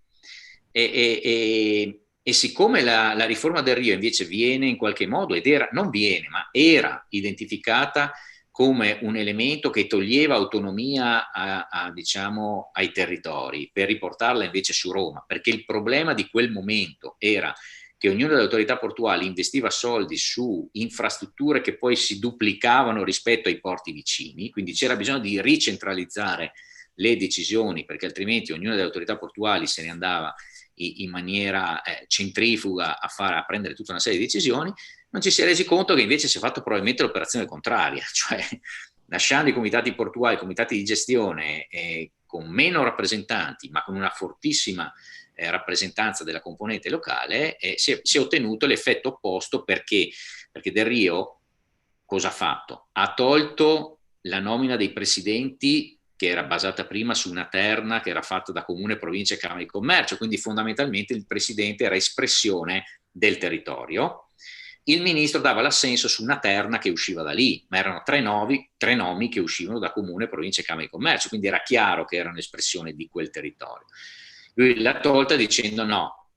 E siccome la riforma Del Rio invece viene in qualche modo, era identificata come un elemento che toglieva autonomia ai territori per riportarla invece su Roma, perché il problema di quel momento era che ognuna delle autorità portuali investiva soldi su infrastrutture che poi si duplicavano rispetto ai porti vicini, quindi c'era bisogno di ricentralizzare le decisioni, perché altrimenti ognuna delle autorità portuali se ne andava in maniera centrifuga a prendere tutta una serie di decisioni. Non ci si è resi conto che invece si è fatto probabilmente l'operazione contraria, cioè lasciando i comitati portuali, i comitati di gestione con meno rappresentanti, ma con una fortissima rappresentanza della componente locale, si è ottenuto l'effetto opposto perché Del Rio cosa ha fatto? Ha tolto la nomina dei presidenti che era basata prima su una terna che era fatta da comune, provincia e camera di commercio, quindi fondamentalmente il presidente era espressione del territorio. Il ministro dava l'assenso su una terna che usciva da lì, ma erano tre nomi che uscivano da comune, provincia e camera di commercio, quindi era chiaro che erano espressione di quel territorio. Lui l'ha tolta dicendo no,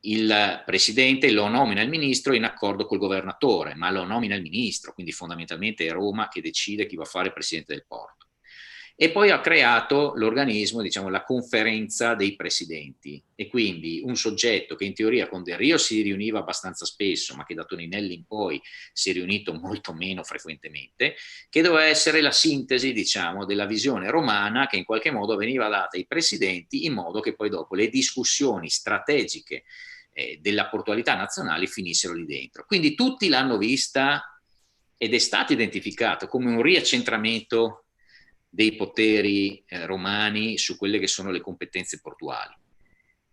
il presidente lo nomina il ministro in accordo col governatore, ma lo nomina il ministro, quindi fondamentalmente è Roma che decide chi va a fare presidente del porto. E poi ha creato l'organismo, diciamo la conferenza dei presidenti, e quindi un soggetto che in teoria con Del Rio si riuniva abbastanza spesso, ma che da Toninelli in poi si è riunito molto meno frequentemente, che doveva essere la sintesi, diciamo, della visione romana che in qualche modo veniva data ai presidenti in modo che poi dopo le discussioni strategiche della portualità nazionale finissero lì dentro. Quindi tutti l'hanno vista ed è stato identificato come un riaccentramento dei poteri romani su quelle che sono le competenze portuali,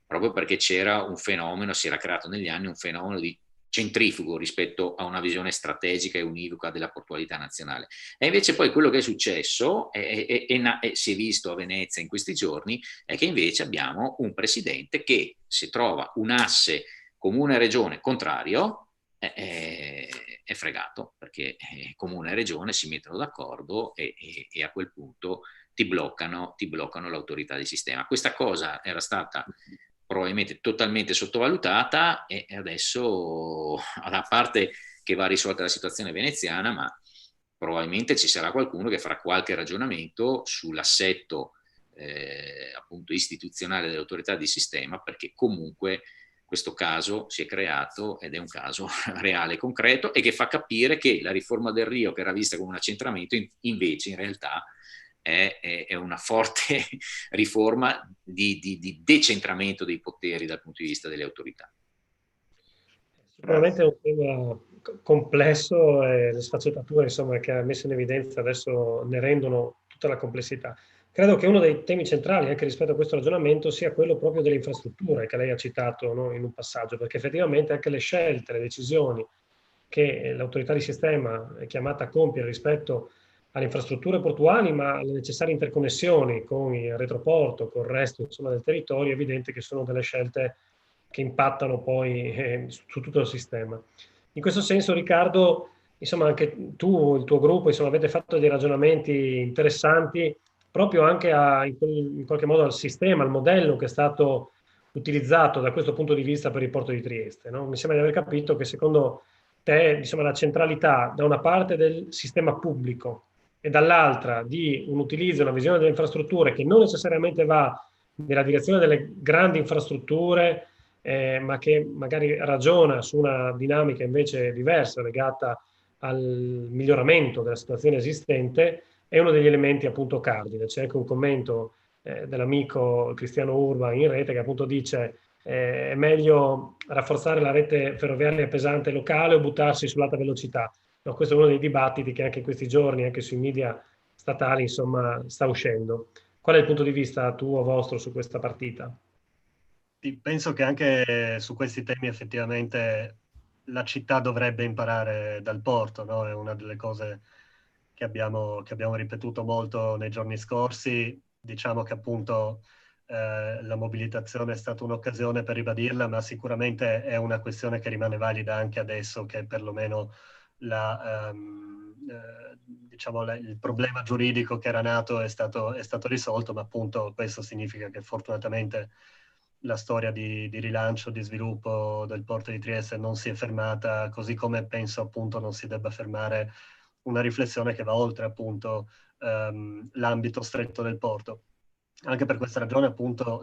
proprio perché c'era un fenomeno, si era creato negli anni un fenomeno di centrifugo rispetto a una visione strategica e univoca della portualità nazionale. E invece poi quello che è successo, si è visto a Venezia in questi giorni, è che invece abbiamo un presidente che se trova un asse comune-regione contrario, è fregato, perché comune e regione si mettono d'accordo e a quel punto ti bloccano l'autorità di sistema. Questa cosa era stata probabilmente totalmente sottovalutata e adesso, a parte che va risolta la situazione veneziana, ma probabilmente ci sarà qualcuno che farà qualche ragionamento sull'assetto appunto istituzionale dell'autorità di sistema, perché comunque questo caso si è creato ed è un caso reale, concreto, e che fa capire che la riforma Del Rio, che era vista come un accentramento, invece in realtà è una forte riforma di decentramento dei poteri dal punto di vista delle autorità. Sicuramente è un tema complesso e le sfaccettature insomma, che ha messo in evidenza adesso ne rendono tutta la complessità. Credo che uno dei temi centrali anche rispetto a questo ragionamento sia quello proprio delle infrastrutture che lei ha citato, no, in un passaggio, perché effettivamente anche le scelte, le decisioni che l'autorità di sistema è chiamata a compiere rispetto alle infrastrutture portuali, ma alle necessarie interconnessioni con il retroporto, con il resto insomma, del territorio, è evidente che sono delle scelte che impattano poi su tutto il sistema. In questo senso, Riccardo, insomma, anche tu, il tuo gruppo, insomma, avete fatto dei ragionamenti interessanti proprio anche in qualche modo al sistema, al modello che è stato utilizzato da questo punto di vista per il porto di Trieste. No? Mi sembra di aver capito che secondo te, diciamo, la centralità da una parte del sistema pubblico e dall'altra di un utilizzo, una visione delle infrastrutture che non necessariamente va nella direzione delle grandi infrastrutture, ma che magari ragiona su una dinamica invece diversa, legata al miglioramento della situazione esistente, è uno degli elementi appunto cardine. C'è anche un commento dell'amico Cristiano Urban in rete che appunto dice è meglio rafforzare la rete ferroviaria pesante locale o buttarsi sull'alta velocità. No, questo è uno dei dibattiti che anche in questi giorni, anche sui media statali, insomma, sta uscendo. Qual è il punto di vista tuo, vostro, su questa partita? Penso che anche su questi temi effettivamente la città dovrebbe imparare dal porto, no? È una delle cose che abbiamo ripetuto molto nei giorni scorsi. Diciamo che appunto la mobilitazione è stata un'occasione per ribadirla, ma sicuramente è una questione che rimane valida anche adesso che perlomeno il problema giuridico che era nato è stato risolto, ma appunto questo significa che fortunatamente la storia di rilancio, di sviluppo del porto di Trieste non si è fermata, così come penso appunto non si debba fermare una riflessione che va oltre appunto l'ambito stretto del porto. Anche per questa ragione appunto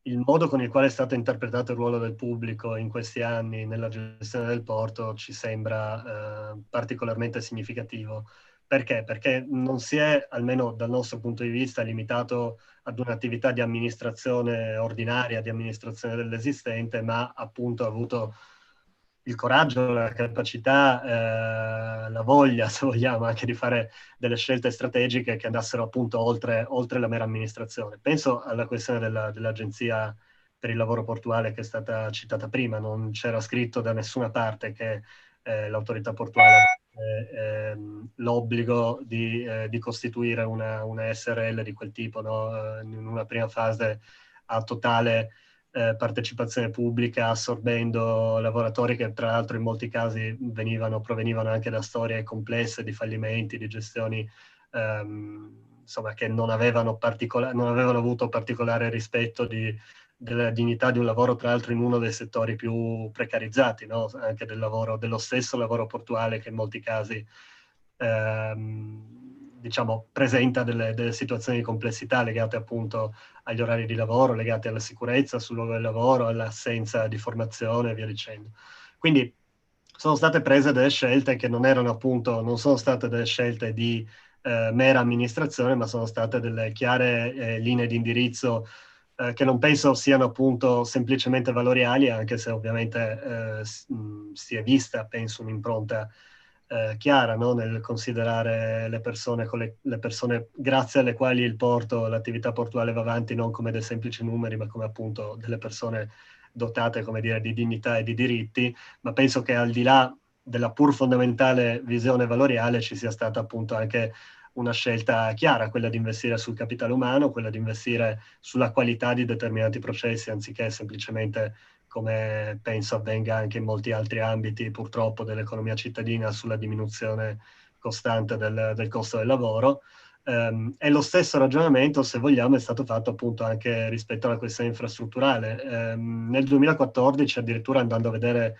il modo con il quale è stato interpretato il ruolo del pubblico in questi anni nella gestione del porto ci sembra particolarmente significativo. Perché? Perché non si è, almeno dal nostro punto di vista, limitato ad un'attività di amministrazione ordinaria, di amministrazione dell'esistente, ma appunto ha avuto il coraggio, la capacità, la voglia, se vogliamo, anche di fare delle scelte strategiche che andassero appunto oltre la mera amministrazione. Penso alla questione dell'Agenzia per il lavoro portuale che è stata citata prima. Non c'era scritto da nessuna parte che l'autorità portuale l'obbligo di costituire una SRL di quel tipo, no? In una prima fase a totale partecipazione pubblica, assorbendo lavoratori che tra l'altro in molti casi provenivano anche da storie complesse di fallimenti, di gestioni insomma, che non avevano avuto particolare rispetto della dignità di un lavoro, tra l'altro in uno dei settori più precarizzati, no? Anche dello stesso lavoro portuale, che in molti casi diciamo, presenta delle situazioni di complessità legate appunto agli orari di lavoro, legate alla sicurezza sul luogo del lavoro, all'assenza di formazione e via dicendo. Quindi sono state prese delle scelte che non sono state delle scelte di mera amministrazione, ma sono state delle chiare linee di indirizzo che non penso siano appunto semplicemente valoriali, anche se ovviamente si è vista, penso, un'impronta chiara, no? Nel considerare le persone grazie alle quali il porto, l'attività portuale va avanti, non come dei semplici numeri, ma come appunto delle persone dotate, come dire, di dignità e di diritti. Ma penso che al di là della pur fondamentale visione valoriale ci sia stata appunto anche una scelta chiara, quella di investire sul capitale umano, quella di investire sulla qualità di determinati processi, anziché semplicemente, come penso avvenga anche in molti altri ambiti purtroppo dell'economia cittadina, sulla diminuzione costante del costo del lavoro. E lo stesso ragionamento, se vogliamo, è stato fatto appunto anche rispetto alla questione infrastrutturale. Nel 2014, addirittura andando a vedere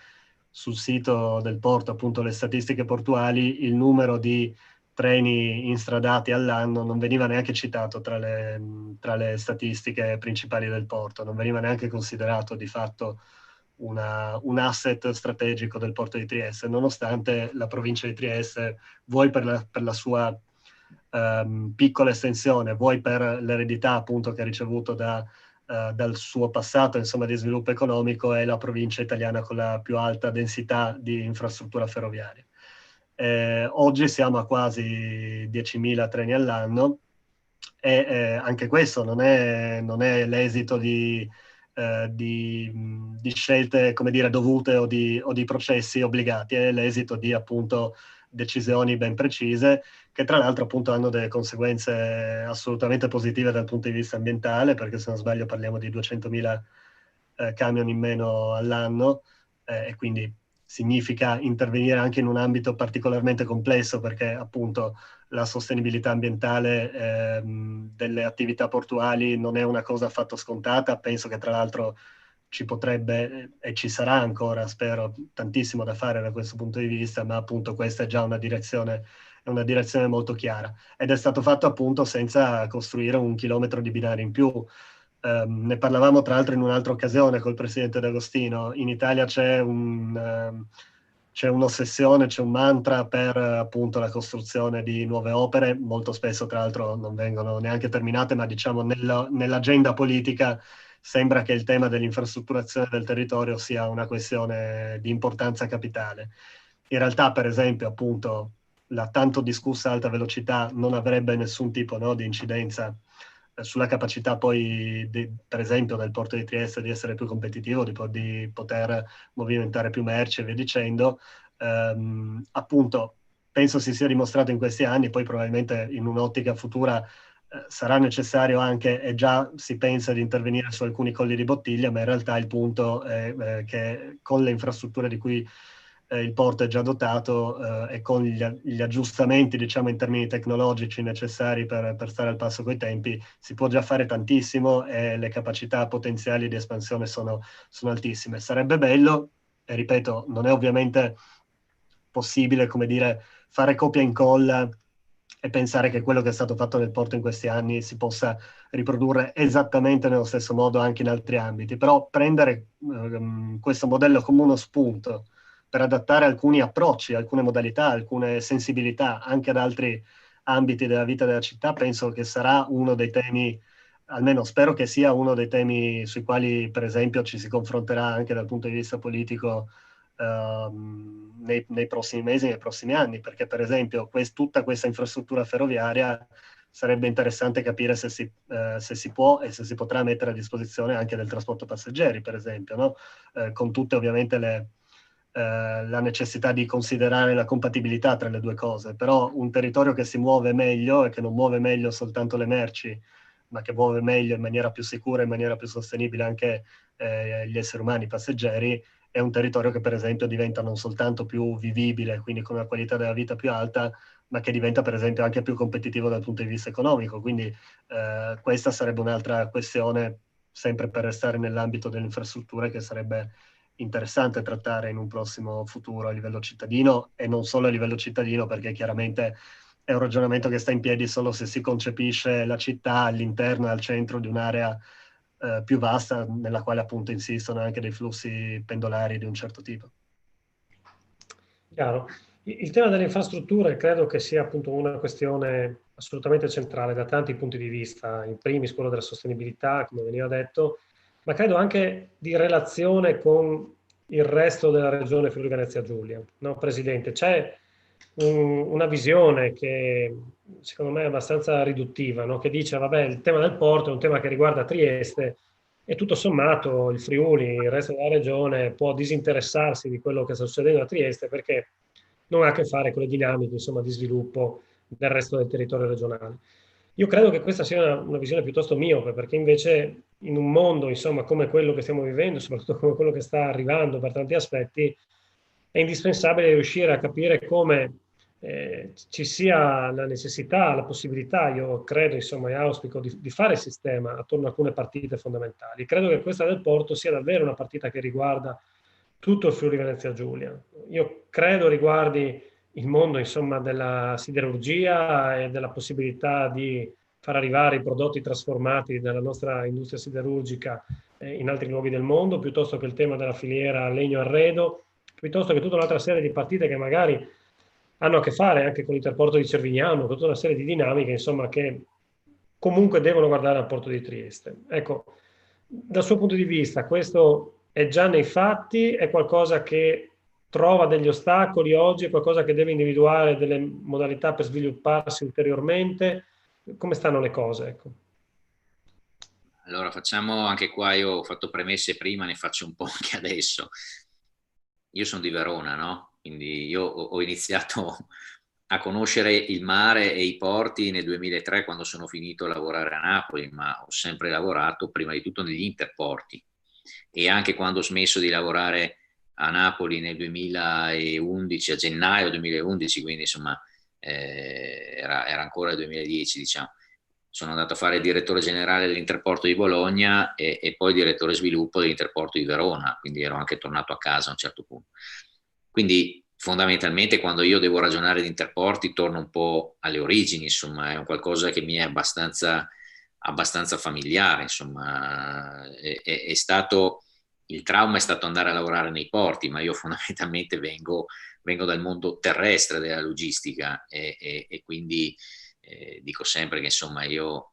sul sito del porto appunto le statistiche portuali, il numero di treni instradati all'anno non veniva neanche citato tra le statistiche principali del porto, non veniva neanche considerato di fatto un asset strategico del porto di Trieste, nonostante la provincia di Trieste, vuoi per la sua piccola estensione, vuoi per l'eredità appunto che ha ricevuto dal suo passato, insomma, di sviluppo economico, è la provincia italiana con la più alta densità di infrastruttura ferroviaria. Oggi siamo a quasi 10.000 treni all'anno e anche questo non è l'esito di scelte, come dire, dovute o di processi obbligati, è l'esito di appunto decisioni ben precise, che tra l'altro appunto hanno delle conseguenze assolutamente positive dal punto di vista ambientale, perché se non sbaglio parliamo di 200.000 camion in meno all'anno, e quindi significa intervenire anche in un ambito particolarmente complesso, perché appunto la sostenibilità ambientale delle attività portuali non è una cosa affatto scontata. Penso che tra l'altro ci potrebbe e ci sarà ancora, spero, tantissimo da fare da questo punto di vista, ma appunto questa è già una direzione molto chiara, ed è stato fatto appunto senza costruire un chilometro di binari in più. Ne parlavamo tra l'altro in un'altra occasione col presidente D'Agostino. In Italia c'è un'ossessione, c'è un mantra per appunto la costruzione di nuove opere, molto spesso tra l'altro non vengono neanche terminate, ma diciamo nell'agenda politica sembra che il tema dell'infrastrutturazione del territorio sia una questione di importanza capitale. In realtà, per esempio, appunto, la tanto discussa alta velocità non avrebbe nessun tipo, no, di incidenza sulla capacità poi, per esempio, del porto di Trieste di essere più competitivo, di poter movimentare più merci e via dicendo. Appunto, penso si sia dimostrato in questi anni, poi probabilmente in un'ottica futura sarà necessario anche, e già si pensa di intervenire su alcuni colli di bottiglia, ma in realtà il punto è che con le infrastrutture di cui il porto è già dotato e con gli aggiustamenti, diciamo, in termini tecnologici necessari per stare al passo coi tempi, si può già fare tantissimo e le capacità potenziali di espansione sono altissime. Sarebbe bello, e ripeto, non è ovviamente possibile, come dire, fare copia e incolla e pensare che quello che è stato fatto nel porto in questi anni si possa riprodurre esattamente nello stesso modo anche in altri ambiti, però prendere questo modello come uno spunto per adattare alcuni approcci, alcune modalità, alcune sensibilità anche ad altri ambiti della vita della città, penso che sarà uno dei temi, almeno spero che sia uno dei temi sui quali per esempio ci si confronterà anche dal punto di vista politico nei prossimi mesi, nei prossimi anni, perché per esempio tutta questa infrastruttura ferroviaria sarebbe interessante capire se si può e se si potrà mettere a disposizione anche del trasporto passeggeri, per esempio, no? Con tutte ovviamente la necessità di considerare la compatibilità tra le due cose, però un territorio che si muove meglio e che non muove meglio soltanto le merci, ma che muove meglio in maniera più sicura, in maniera più sostenibile anche gli esseri umani, i passeggeri, è un territorio che per esempio diventa non soltanto più vivibile, quindi con una qualità della vita più alta, ma che diventa per esempio anche più competitivo dal punto di vista economico. Quindi questa sarebbe un'altra questione, sempre per restare nell'ambito delle infrastrutture, che sarebbe interessante trattare in un prossimo futuro a livello cittadino, e non solo a livello cittadino, perché chiaramente è un ragionamento che sta in piedi solo se si concepisce la città all'interno e al centro di un'area più vasta, nella quale appunto insistono anche dei flussi pendolari di un certo tipo. Chiaro. Il tema delle infrastrutture credo che sia appunto una questione assolutamente centrale da tanti punti di vista, in primis quello della sostenibilità, come veniva detto, ma credo anche di relazione con il resto della regione Friuli Venezia Giulia. No, Presidente, c'è una visione che secondo me è abbastanza riduttiva, no? Che dice, vabbè, il tema del porto è un tema che riguarda Trieste e tutto sommato il Friuli, il resto della regione, può disinteressarsi di quello che sta succedendo a Trieste perché non ha a che fare con le dinamiche, insomma, di sviluppo del resto del territorio regionale. Io credo che questa sia una visione piuttosto miope, perché invece in un mondo, insomma, come quello che stiamo vivendo, soprattutto come quello che sta arrivando per tanti aspetti, è indispensabile riuscire a capire come ci sia la necessità, la possibilità, io credo, insomma, e auspico di fare sistema attorno a alcune partite fondamentali. Credo che questa del Porto sia davvero una partita che riguarda tutto il Friuli Venezia Giulia. Io credo riguardi il mondo, insomma, della siderurgia e della possibilità di far arrivare i prodotti trasformati dalla nostra industria siderurgica in altri luoghi del mondo, piuttosto che il tema della filiera legno-arredo, piuttosto che tutta un'altra serie di partite che magari hanno a che fare anche con l'interporto di Cervignano, con tutta una serie di dinamiche, insomma, che comunque devono guardare al porto di Trieste. Ecco, dal suo punto di vista, questo è già nei fatti, è qualcosa che trova degli ostacoli oggi, è qualcosa che deve individuare delle modalità per svilupparsi ulteriormente? Come stanno le cose? Ecco. Allora, facciamo anche qua, io ho fatto premesse prima, ne faccio un po' anche adesso. Io sono di Verona, no? Quindi io ho iniziato a conoscere il mare e i porti nel 2003 quando sono finito a lavorare a Napoli, ma ho sempre lavorato prima di tutto negli interporti, e anche quando ho smesso di lavorare a Napoli nel 2011, a gennaio 2011, quindi insomma era ancora il 2010, diciamo. Sono andato a fare il direttore generale dell'Interporto di Bologna e poi direttore sviluppo dell'Interporto di Verona, quindi ero anche tornato a casa a un certo punto. Quindi fondamentalmente quando io devo ragionare di interporti torno un po' alle origini, insomma, è un qualcosa che mi è abbastanza familiare, insomma, è stato, il trauma è stato andare a lavorare nei porti, ma io fondamentalmente vengo dal mondo terrestre della logistica e quindi dico sempre che insomma io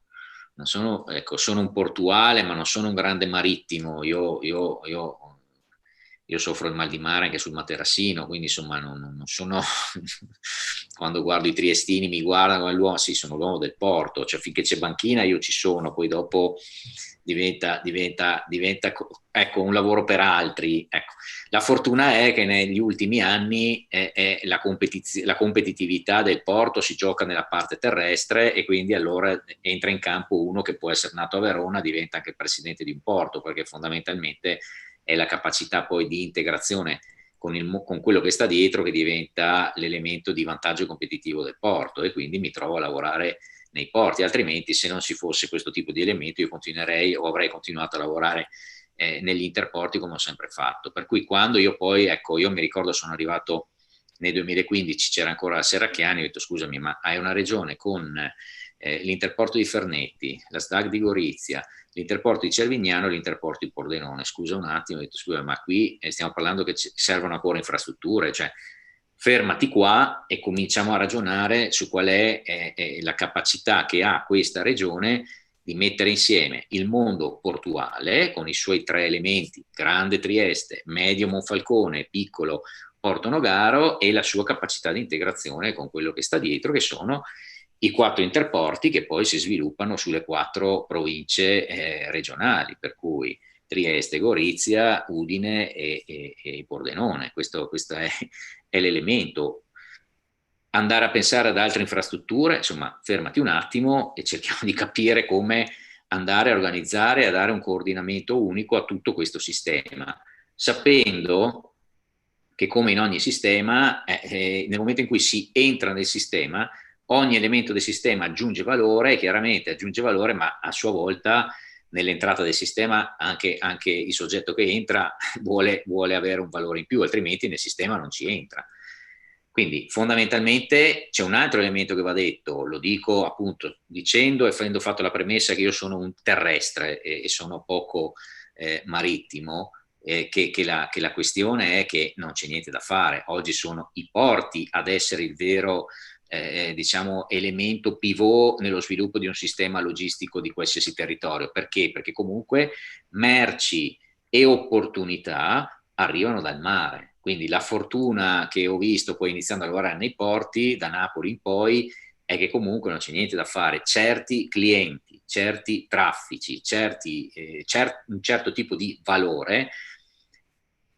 non sono, ecco, sono un portuale, ma non sono un grande marittimo. Io soffro il mal di mare anche sul materassino, quindi insomma non sono quando guardo i triestini mi guardano come l'uomo, sì, sono l'uomo del porto, cioè finché c'è banchina io ci sono, poi dopo diventa ecco, un lavoro per altri. Ecco. La fortuna è che negli ultimi anni la competitività del porto si gioca nella parte terrestre e quindi allora entra in campo uno che può essere nato a Verona, diventa anche presidente di un porto, perché fondamentalmente è la capacità poi di integrazione con quello che sta dietro che diventa l'elemento di vantaggio competitivo del porto, e quindi mi trovo a lavorare nei porti, altrimenti se non ci fosse questo tipo di elemento io continuerei o avrei continuato a lavorare negli interporti come ho sempre fatto. Per cui quando io poi, ecco, io mi ricordo sono arrivato nel 2015, c'era ancora la Serracchiani, ho detto scusami, ma hai una regione con l'interporto di Fernetti, la SDAG di Gorizia, l'interporto di Cervignano e l'interporto di Pordenone. Scusa un attimo, ho detto scusa, ma qui stiamo parlando che servono ancora infrastrutture, cioè fermati qua e cominciamo a ragionare su qual è la capacità che ha questa regione di mettere insieme il mondo portuale con i suoi 3 elementi, grande Trieste, medio Monfalcone, piccolo Porto Nogaro, e la sua capacità di integrazione con quello che sta dietro, che sono i 4 interporti che poi si sviluppano sulle 4 province regionali, per cui Trieste, Gorizia, Udine e Pordenone. Questo è l'elemento. Andare a pensare ad altre infrastrutture, insomma, fermati un attimo e cerchiamo di capire come andare a organizzare e a dare un coordinamento unico a tutto questo sistema, sapendo che, come in ogni sistema, nel momento in cui si entra nel sistema, ogni elemento del sistema aggiunge valore, chiaramente aggiunge valore, ma a sua volta nell'entrata del sistema anche il soggetto che entra vuole avere un valore in più, altrimenti nel sistema non ci entra. Quindi fondamentalmente c'è un altro elemento che va detto, lo dico appunto dicendo e avendo fatto la premessa che io sono un terrestre e sono poco marittimo, che la questione è che non c'è niente da fare. Oggi sono i porti ad essere il vero diciamo elemento pivot nello sviluppo di un sistema logistico di qualsiasi territorio. Perché? Perché comunque merci e opportunità arrivano dal mare. Quindi la fortuna che ho visto poi iniziando a lavorare nei porti, da Napoli in poi, è che comunque non c'è niente da fare. Certi clienti, certi traffici, un certo tipo di valore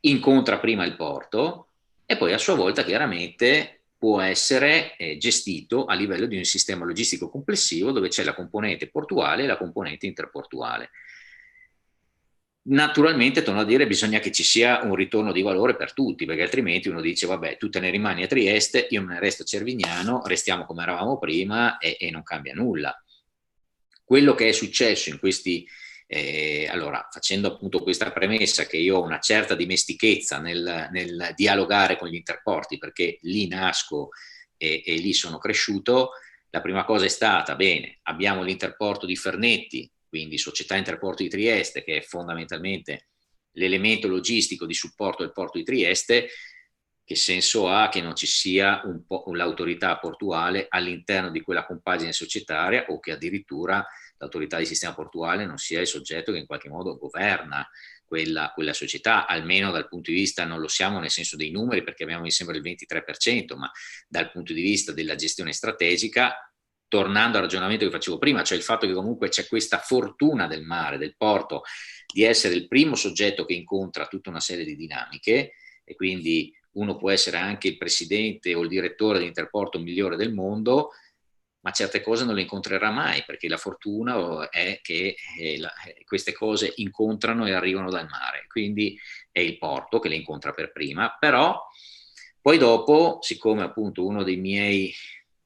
incontra prima il porto e poi a sua volta chiaramente può essere gestito a livello di un sistema logistico complessivo dove c'è la componente portuale e la componente interportuale. Naturalmente, torno a dire, bisogna che ci sia un ritorno di valore per tutti, perché altrimenti uno dice vabbè, tu te ne rimani a Trieste, io me ne resto a Cervignano, restiamo come eravamo prima e non cambia nulla. Quello che è successo in questi, allora, facendo appunto questa premessa che io ho una certa dimestichezza nel dialogare con gli interporti, perché lì nasco e lì sono cresciuto, la prima cosa è stata, bene, abbiamo l'interporto di Fernetti, quindi Società Interporto di Trieste, che è fondamentalmente l'elemento logistico di supporto del porto di Trieste. Che senso ha che non ci sia l'autorità portuale all'interno di quella compagine societaria, o che addirittura l'autorità di sistema portuale non sia il soggetto che in qualche modo governa quella società, almeno dal punto di vista, non lo siamo nel senso dei numeri perché abbiamo mi sembra il 23%, ma dal punto di vista della gestione strategica, tornando al ragionamento che facevo prima, cioè il fatto che comunque c'è questa fortuna del mare, del porto, di essere il primo soggetto che incontra tutta una serie di dinamiche, e quindi uno può essere anche il presidente o il direttore dell'interporto migliore del mondo, ma certe cose non le incontrerà mai, perché la fortuna è che queste cose incontrano e arrivano dal mare, quindi è il porto che le incontra per prima. Però poi dopo, siccome appunto uno dei miei,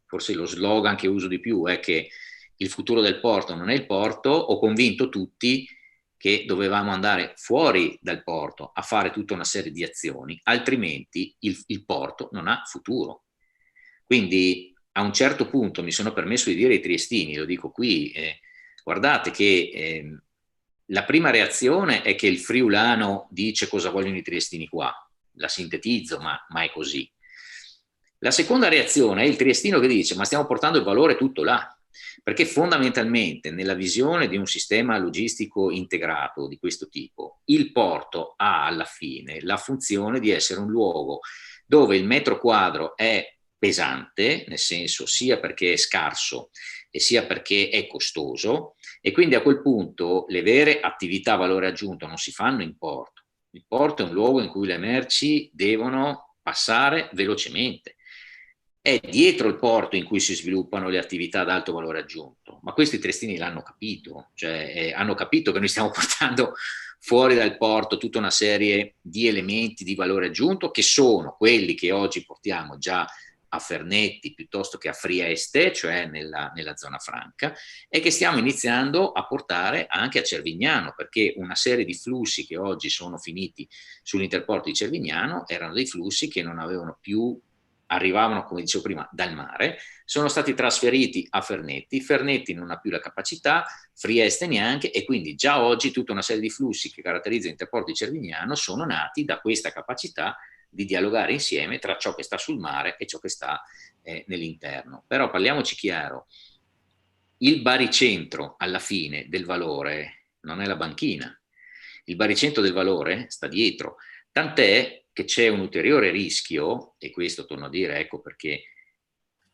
forse lo slogan che uso di più è che il futuro del porto non è il porto, ho convinto tutti che dovevamo andare fuori dal porto a fare tutta una serie di azioni, altrimenti il porto non ha futuro. Quindi a un certo punto mi sono permesso di dire ai triestini, lo dico qui, guardate che la prima reazione è che il friulano dice cosa vogliono i triestini qua, la sintetizzo, ma è così. La seconda reazione è il triestino che dice ma stiamo portando il valore tutto là, perché fondamentalmente nella visione di un sistema logistico integrato di questo tipo, il porto ha alla fine la funzione di essere un luogo dove il metro quadro è pesante, nel senso sia perché è scarso e sia perché è costoso, e quindi a quel punto le vere attività a valore aggiunto non si fanno in porto. Il porto è un luogo in cui le merci devono passare velocemente. È dietro il porto in cui si sviluppano le attività ad alto valore aggiunto, ma questi triestini l'hanno capito, cioè hanno capito che noi stiamo portando fuori dal porto tutta una serie di elementi di valore aggiunto che sono quelli che oggi portiamo già a Fernetti piuttosto che a Frieste, cioè nella zona franca, e che stiamo iniziando a portare anche a Cervignano, perché una serie di flussi che oggi sono finiti sull'interporto di Cervignano erano dei flussi che non avevano più, arrivavano, come dicevo prima, dal mare, sono stati trasferiti a Fernetti, Fernetti non ha più la capacità, Frieste neanche, e quindi già oggi tutta una serie di flussi che caratterizzano l'Interporto di Cervignano sono nati da questa capacità di dialogare insieme tra ciò che sta sul mare e ciò che sta nell'interno. Però parliamoci chiaro, il baricentro alla fine del valore non è la banchina, il baricentro del valore sta dietro, tant'è che c'è un ulteriore rischio, e questo torno a dire, ecco perché,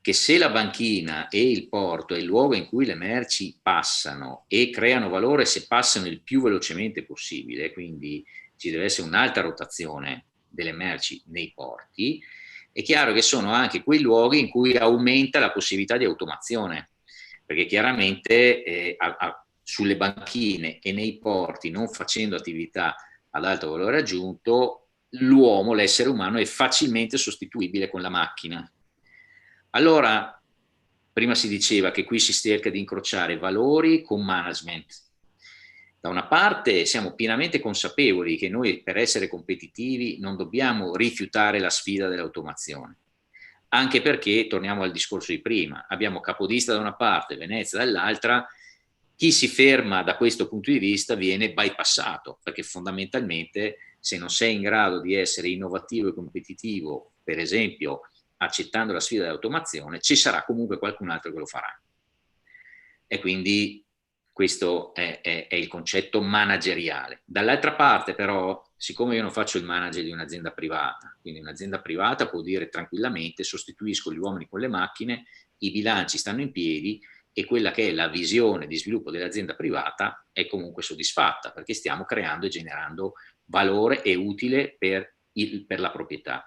che se la banchina e il porto è il luogo in cui le merci passano e creano valore se passano il più velocemente possibile, quindi ci deve essere un'alta rotazione delle merci nei porti, è chiaro che sono anche quei luoghi in cui aumenta la possibilità di automazione, perché chiaramente sulle banchine e nei porti, non facendo attività ad alto valore aggiunto, l'uomo, l'essere umano, è facilmente sostituibile con la macchina. Allora, prima si diceva che qui si cerca di incrociare valori con management. Da una parte siamo pienamente consapevoli che noi per essere competitivi non dobbiamo rifiutare la sfida dell'automazione, anche perché, torniamo al discorso di prima, abbiamo Capodista da una parte, Venezia dall'altra, chi si ferma da questo punto di vista viene bypassato, perché fondamentalmente se non sei in grado di essere innovativo e competitivo, per esempio accettando la sfida dell'automazione, ci sarà comunque qualcun altro che lo farà. E quindi questo è il concetto manageriale. Dall'altra parte però, siccome io non faccio il manager di un'azienda privata, quindi un'azienda privata può dire tranquillamente sostituisco gli uomini con le macchine, i bilanci stanno in piedi e quella che è la visione di sviluppo dell'azienda privata è comunque soddisfatta, perché stiamo creando e generando valore e utile per la proprietà.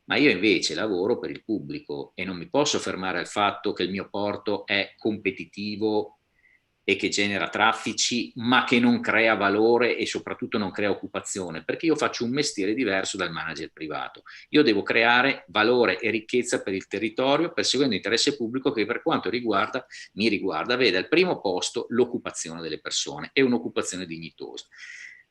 Ma io invece lavoro per il pubblico e non mi posso fermare al fatto che il mio porto è competitivo e che genera traffici, ma che non crea valore e soprattutto non crea occupazione, perché io faccio un mestiere diverso dal manager privato. Io devo creare valore e ricchezza per il territorio, perseguendo interesse pubblico che per quanto mi riguarda, vede al primo posto l'occupazione delle persone e un'occupazione dignitosa.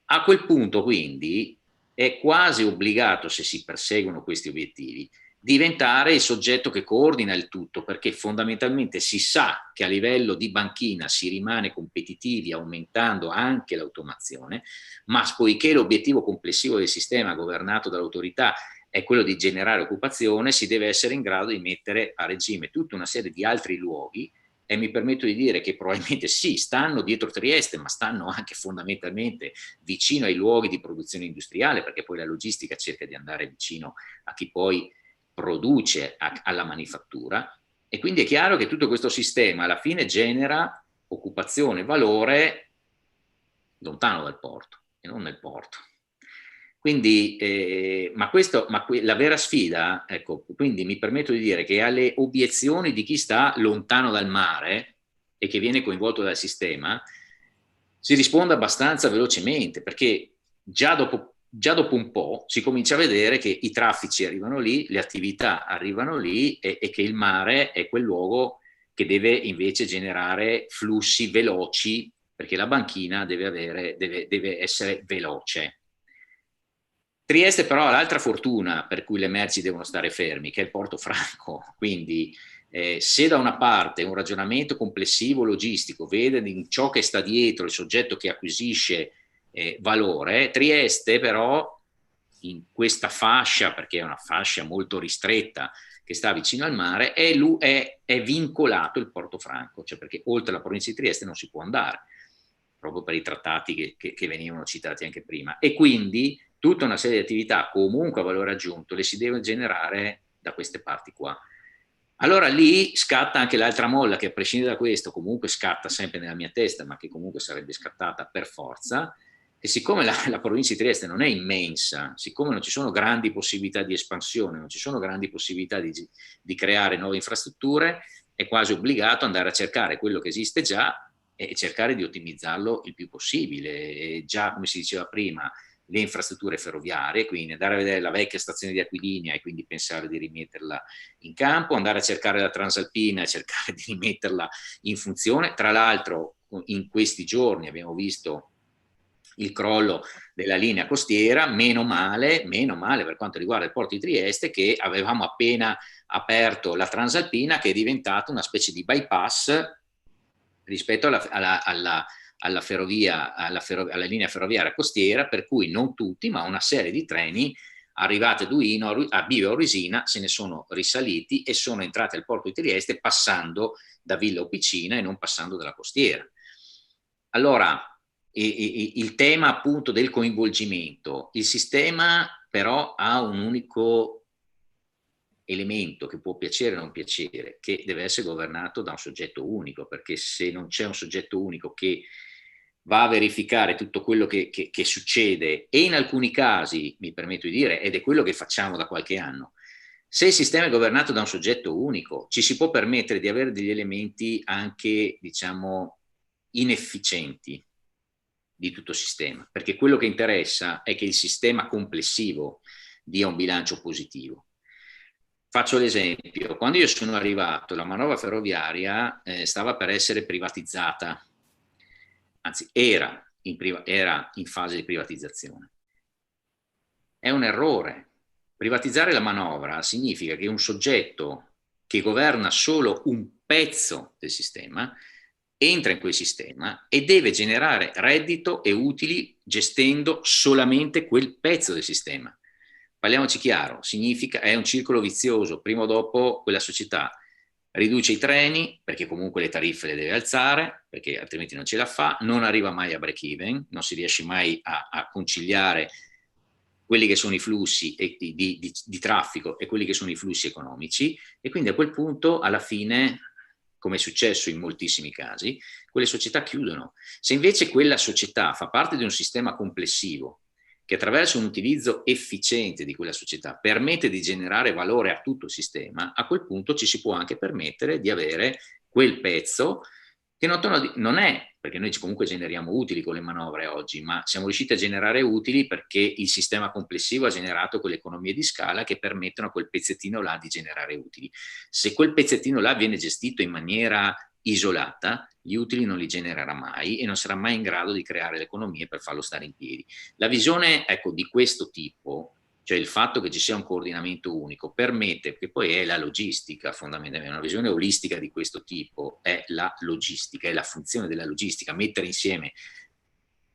A quel punto, quindi, è quasi obbligato, se si perseguono questi obiettivi, diventare il soggetto che coordina il tutto, perché fondamentalmente si sa che a livello di banchina si rimane competitivi aumentando anche l'automazione, ma poiché l'obiettivo complessivo del sistema governato dall'autorità è quello di generare occupazione, si deve essere in grado di mettere a regime tutta una serie di altri luoghi, e mi permetto di dire che probabilmente sì, stanno dietro Trieste, ma stanno anche fondamentalmente vicino ai luoghi di produzione industriale, perché poi la logistica cerca di andare vicino a chi poi produce alla manifattura, e quindi è chiaro che tutto questo sistema alla fine genera occupazione, valore lontano dal porto e non nel porto. Quindi, la vera sfida, ecco, quindi mi permetto di dire che alle obiezioni di chi sta lontano dal mare e che viene coinvolto dal sistema, si risponde abbastanza velocemente, perché già dopo un po' si comincia a vedere che i traffici arrivano lì, le attività arrivano lì e che il mare è quel luogo che deve invece generare flussi veloci, perché la banchina deve essere veloce. Trieste però ha l'altra fortuna per cui le merci devono stare fermi, che è il Porto Franco, quindi se da una parte un ragionamento complessivo logistico vede in ciò che sta dietro il soggetto che acquisisce valore, Trieste però in questa fascia, perché è una fascia molto ristretta che sta vicino al mare, è vincolato il Porto Franco, cioè perché oltre la provincia di Trieste non si può andare, proprio per i trattati che venivano citati anche prima, e quindi tutta una serie di attività comunque a valore aggiunto le si deve generare da queste parti qua. Allora lì scatta anche l'altra molla che a prescindere da questo comunque scatta sempre nella mia testa, ma che comunque sarebbe scattata per forza, che siccome la provincia di Trieste non è immensa, siccome non ci sono grandi possibilità di espansione, non ci sono grandi possibilità di creare nuove infrastrutture, è quasi obbligato ad andare a cercare quello che esiste già e cercare di ottimizzarlo il più possibile. E già, come si diceva prima, le infrastrutture ferroviarie, quindi andare a vedere la vecchia stazione di Aquilinea e quindi pensare di rimetterla in campo, andare a cercare la Transalpina e cercare di rimetterla in funzione. Tra l'altro in questi giorni abbiamo visto il crollo della linea costiera, meno male per quanto riguarda il porto di Trieste, che avevamo appena aperto la Transalpina, che è diventata una specie di bypass rispetto alla linea ferroviaria costiera, per cui non tutti, ma una serie di treni arrivati a Bivio Orisina, se ne sono risaliti e sono entrati al porto di Trieste passando da Villa Opicina e non passando dalla costiera. Allora, il tema appunto del coinvolgimento, il sistema però ha un unico elemento che può piacere o non piacere, che deve essere governato da un soggetto unico, perché se non c'è un soggetto unico che va a verificare tutto quello che succede, e in alcuni casi, mi permetto di dire, ed è quello che facciamo da qualche anno, se il sistema è governato da un soggetto unico, ci si può permettere di avere degli elementi anche, diciamo, inefficienti di tutto il sistema, perché quello che interessa è che il sistema complessivo dia un bilancio positivo. Faccio l'esempio, quando io sono arrivato la manovra ferroviaria stava per essere privatizzata, anzi era in fase di privatizzazione. È un errore. Privatizzare la manovra significa che un soggetto che governa solo un pezzo del sistema entra in quel sistema e deve generare reddito e utili gestendo solamente quel pezzo del sistema. Parliamoci chiaro, significa, è un circolo vizioso, prima o dopo quella società riduce i treni, perché comunque le tariffe le deve alzare, perché altrimenti non ce la fa, non arriva mai a break even, non si riesce mai a conciliare quelli che sono i flussi di traffico e quelli che sono i flussi economici, e quindi a quel punto, alla fine, come è successo in moltissimi casi, quelle società chiudono. Se invece quella società fa parte di un sistema complessivo, che attraverso un utilizzo efficiente di quella società permette di generare valore a tutto il sistema, a quel punto ci si può anche permettere di avere quel pezzo che non è, perché noi comunque generiamo utili con le manovre oggi, ma siamo riusciti a generare utili perché il sistema complessivo ha generato quelle economie di scala che permettono a quel pezzettino là di generare utili. Se quel pezzettino là viene gestito in maniera isolata, gli utili non li genererà mai e non sarà mai in grado di creare le economie per farlo stare in piedi. La visione, ecco, di questo tipo, cioè il fatto che ci sia un coordinamento unico, permette, che poi è la logistica fondamentalmente, una visione olistica di questo tipo è la logistica, è la funzione della logistica, mettere insieme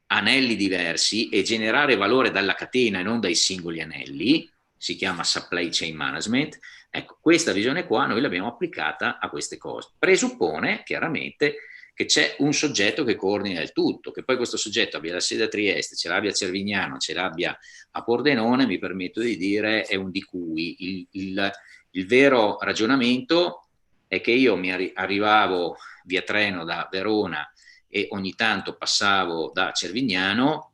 anelli diversi e generare valore dalla catena e non dai singoli anelli, si chiama supply chain management. Ecco, questa visione qua noi l'abbiamo applicata a queste cose. Presuppone chiaramente che c'è un soggetto che coordina il tutto, che poi questo soggetto abbia la sede a Trieste, ce l'abbia a Cervignano, ce l'abbia a Pordenone, mi permetto di dire, è un di cui. Il vero ragionamento è che io arrivavo via treno da Verona e ogni tanto passavo da Cervignano,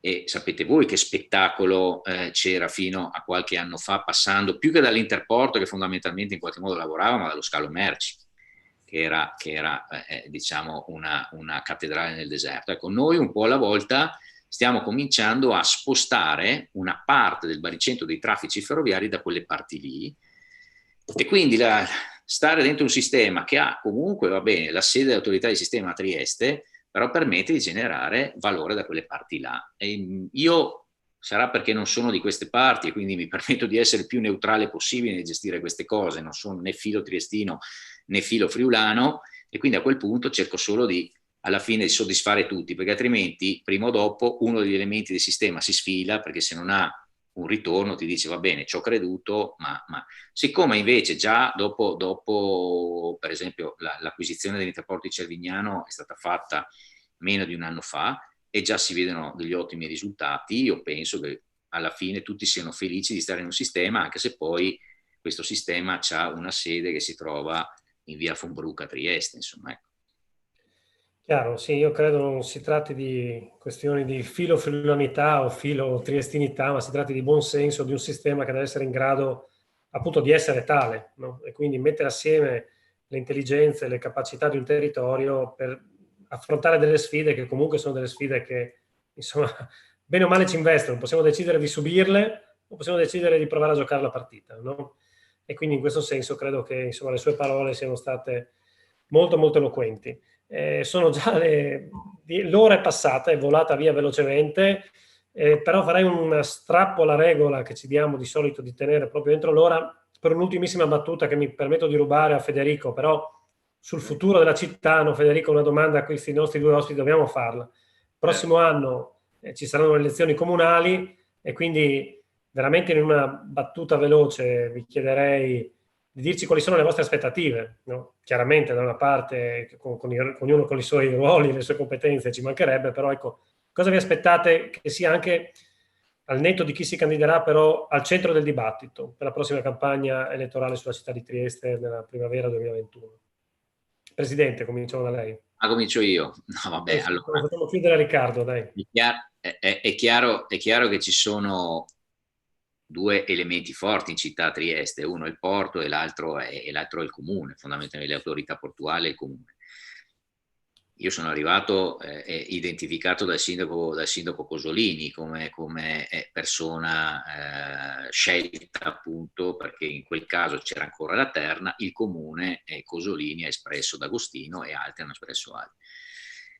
e sapete voi che spettacolo c'era fino a qualche anno fa, passando più che dall'Interporto, che fondamentalmente in qualche modo lavorava, ma dallo scalo merci, che era diciamo una cattedrale nel deserto. Ecco, noi un po' alla volta stiamo cominciando a spostare una parte del baricentro dei traffici ferroviari da quelle parti lì, e quindi stare dentro un sistema che ha comunque, va bene, la sede dell'autorità di sistema a Trieste, però permette di generare valore da quelle parti là. E io, sarà perché non sono di queste parti e quindi mi permetto di essere il più neutrale possibile nel gestire queste cose, non sono né filo triestino né filo friulano, e quindi a quel punto cerco solo alla fine di soddisfare tutti, perché altrimenti prima o dopo uno degli elementi del sistema si sfila, perché se non ha un ritorno ti dice va bene, ci ho creduto, ma siccome invece già dopo per esempio l'acquisizione dell'Interporto di Cervignano è stata fatta meno di un anno fa e già si vedono degli ottimi risultati, io penso che alla fine tutti siano felici di stare in un sistema, anche se poi questo sistema ha una sede che si trova in via von Bruck a Trieste, insomma, ecco. Chiaro, sì, io credo non si tratti di questioni di filo-friulanità o filo-triestinità, ma si tratti di buon senso di un sistema che deve essere in grado appunto di essere tale, no? E quindi mettere assieme le intelligenze e le capacità di un territorio per affrontare delle sfide che comunque sono delle sfide che, insomma, bene o male ci investono. Possiamo decidere di subirle o possiamo decidere di provare a giocare la partita, no? E quindi in questo senso credo che, insomma, le sue parole siano state molto molto eloquenti. Sono già l'ora è passata, è volata via velocemente, però farei una strappo alla regola che ci diamo di solito di tenere proprio dentro l'ora per un'ultimissima battuta che mi permetto di rubare a Federico, però sul futuro della città, no, Federico, una domanda a questi nostri due ospiti dobbiamo farla. Prossimo anno ci saranno le elezioni comunali e quindi veramente in una battuta veloce vi chiederei di dirci quali sono le vostre aspettative, no? Chiaramente da una parte ognuno con i suoi ruoli, le sue competenze, ci mancherebbe, però ecco, cosa vi aspettate che sia anche al netto di chi si candiderà però al centro del dibattito per la prossima campagna elettorale sulla città di Trieste nella primavera 2021? Presidente, cominciamo da lei. Ma comincio io. No, vabbè, allora. Facciamo chiudere a Riccardo, dai. È chiaro che ci sono due elementi forti in città Trieste, uno è il porto e l'altro è il comune, fondamentalmente le autorità portuali e il comune. Io sono arrivato identificato dal sindaco Cosolini come persona scelta, appunto perché in quel caso c'era ancora la terna, il comune Cosolini ha espresso D'Agostino e altri hanno espresso altri.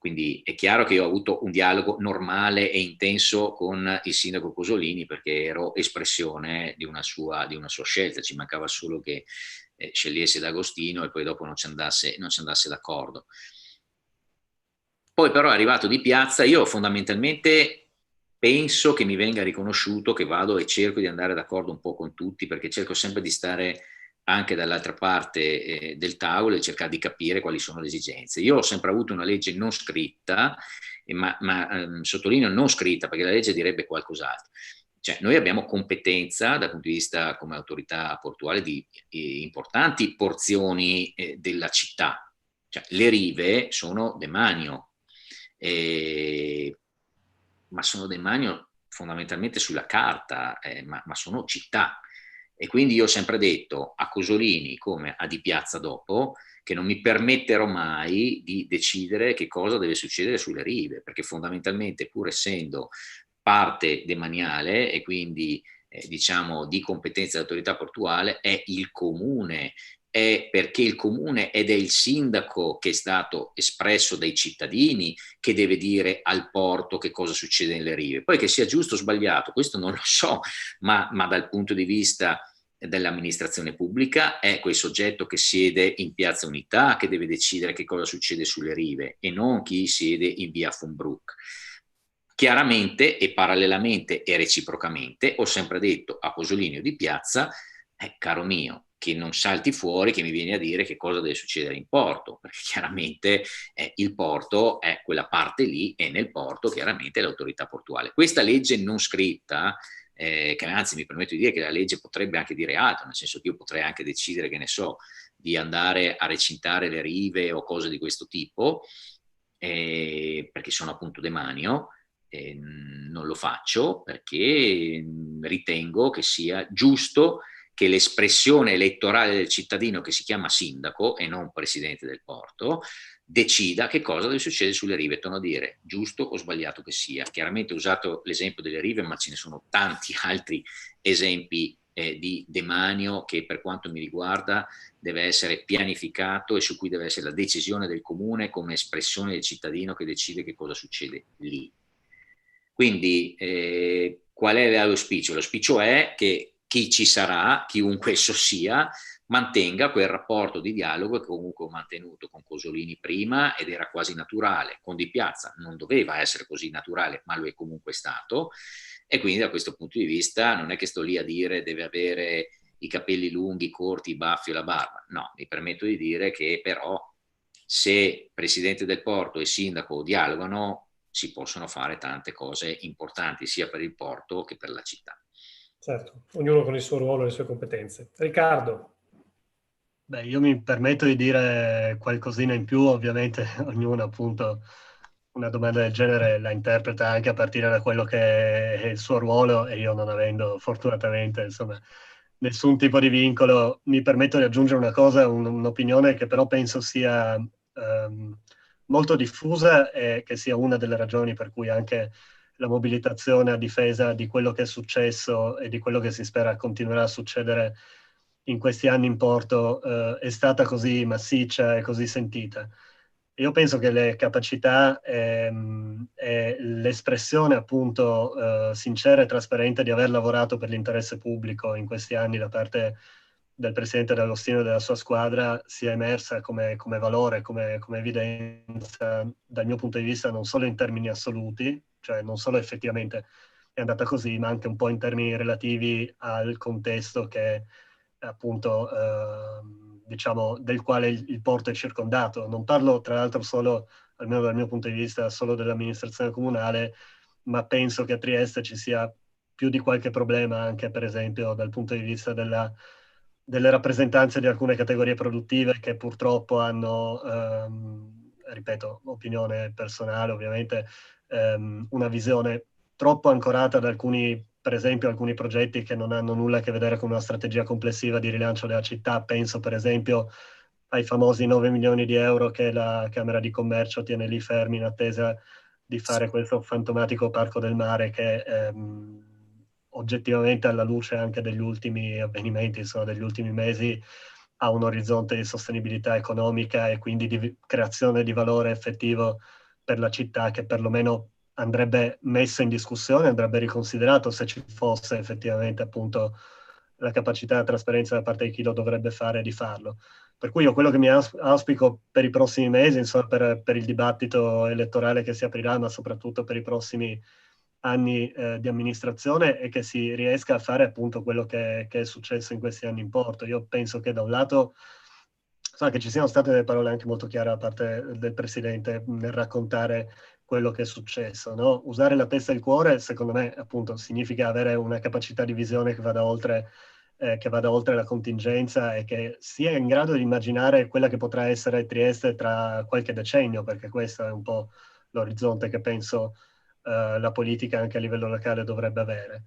Quindi è chiaro che io ho avuto un dialogo normale e intenso con il sindaco Cosolini perché ero espressione di una sua scelta, ci mancava solo che scegliesse D'Agostino e poi dopo non ci andasse d'accordo. Poi però è arrivato Di Piazza, io fondamentalmente penso che mi venga riconosciuto che vado e cerco di andare d'accordo un po' con tutti perché cerco sempre di stare anche dall'altra parte del tavolo e cercare di capire quali sono le esigenze. Io ho sempre avuto una legge non scritta, ma sottolineo non scritta perché la legge direbbe qualcos'altro. Cioè, noi abbiamo competenza dal punto di vista come autorità portuale di importanti porzioni della città. Cioè, le rive sono demanio, ma sono demanio fondamentalmente sulla carta, ma sono città. E quindi io ho sempre detto a Cosolini, come a Di Piazza dopo, che non mi permetterò mai di decidere che cosa deve succedere sulle rive, perché fondamentalmente, pur essendo parte demaniale e quindi diciamo di competenza dell'autorità portuale, è il comune, è perché il comune ed è il sindaco che è stato espresso dai cittadini che deve dire al porto che cosa succede nelle rive. Poi che sia giusto o sbagliato, questo non lo so, ma dal punto di vista dell'amministrazione pubblica è quel soggetto che siede in Piazza Unità che deve decidere che cosa succede sulle rive e non chi siede in via von Bruck. Chiaramente e parallelamente e reciprocamente ho sempre detto a Cosolini o Di Piazza, caro mio, che non salti fuori, che mi vieni a dire che cosa deve succedere in porto, perché chiaramente il porto è quella parte lì e nel porto chiaramente è l'autorità portuale. Questa legge non scritta, che anzi mi permetto di dire che la legge potrebbe anche dire altro, nel senso che io potrei anche decidere, che ne so, di andare a recintare le rive o cose di questo tipo, perché sono appunto demanio. Non lo faccio perché ritengo che sia giusto che l'espressione elettorale del cittadino che si chiama sindaco e non presidente del porto decida che cosa deve succedere sulle rive, torno a dire, giusto o sbagliato che sia. Chiaramente ho usato l'esempio delle rive, ma ce ne sono tanti altri esempi di demanio che per quanto mi riguarda deve essere pianificato e su cui deve essere la decisione del comune come espressione del cittadino che decide che cosa succede lì. Quindi qual è l'auspicio? L'auspicio è che chi ci sarà, chiunque esso sia, mantenga quel rapporto di dialogo che comunque ho mantenuto con Cosolini prima ed era quasi naturale, con Di Piazza non doveva essere così naturale, ma lo è comunque stato, e quindi da questo punto di vista non è che sto lì a dire deve avere i capelli lunghi, corti, i baffi e la barba, no, mi permetto di dire che però se presidente del porto e sindaco dialogano si possono fare tante cose importanti sia per il porto che per la città. Certo, ognuno con il suo ruolo e le sue competenze. Riccardo. Beh, io mi permetto di dire qualcosina in più, ovviamente ognuno appunto una domanda del genere la interpreta anche a partire da quello che è il suo ruolo e io non avendo fortunatamente insomma nessun tipo di vincolo, mi permetto di aggiungere una cosa, un'opinione che però penso sia molto diffusa e che sia una delle ragioni per cui anche la mobilitazione a difesa di quello che è successo e di quello che si spera continuerà a succedere in questi anni in porto è stata così massiccia e così sentita. Io penso che le capacità e l'espressione appunto sincera e trasparente di aver lavorato per l'interesse pubblico in questi anni da parte del presidente D'Agostino e della sua squadra sia emersa come valore, come evidenza dal mio punto di vista non solo in termini assoluti, cioè non solo effettivamente è andata così, ma anche un po' in termini relativi al contesto che appunto diciamo del quale il porto è circondato. Non parlo tra l'altro solo, almeno dal mio punto di vista, solo dell'amministrazione comunale, ma penso che a Trieste ci sia più di qualche problema anche per esempio dal punto di vista delle rappresentanze di alcune categorie produttive che purtroppo hanno, ripeto, opinione personale ovviamente, una visione troppo ancorata ad alcuni, per esempio, alcuni progetti che non hanno nulla a che vedere con una strategia complessiva di rilancio della città. Penso per esempio ai famosi 9 milioni di euro che la Camera di Commercio tiene lì fermi in attesa di fare questo fantomatico parco del mare che oggettivamente alla luce anche degli ultimi avvenimenti, insomma, degli ultimi mesi, ha un orizzonte di sostenibilità economica e quindi di creazione di valore effettivo per la città che perlomeno andrebbe messo in discussione, andrebbe riconsiderato se ci fosse effettivamente appunto la capacità e la trasparenza da parte di chi lo dovrebbe fare di farlo. Per cui io quello che mi auspico per i prossimi mesi, insomma per il dibattito elettorale che si aprirà, ma soprattutto per i prossimi anni di amministrazione, è che si riesca a fare appunto quello che è successo in questi anni in porto. Io penso che da un lato che ci siano state delle parole anche molto chiare da parte del Presidente nel raccontare quello che è successo, no? Usare la testa e il cuore, secondo me, appunto, significa avere una capacità di visione che vada oltre la contingenza e che sia in grado di immaginare quella che potrà essere Trieste tra qualche decennio, perché questo è un po' l'orizzonte che penso la politica anche a livello locale dovrebbe avere.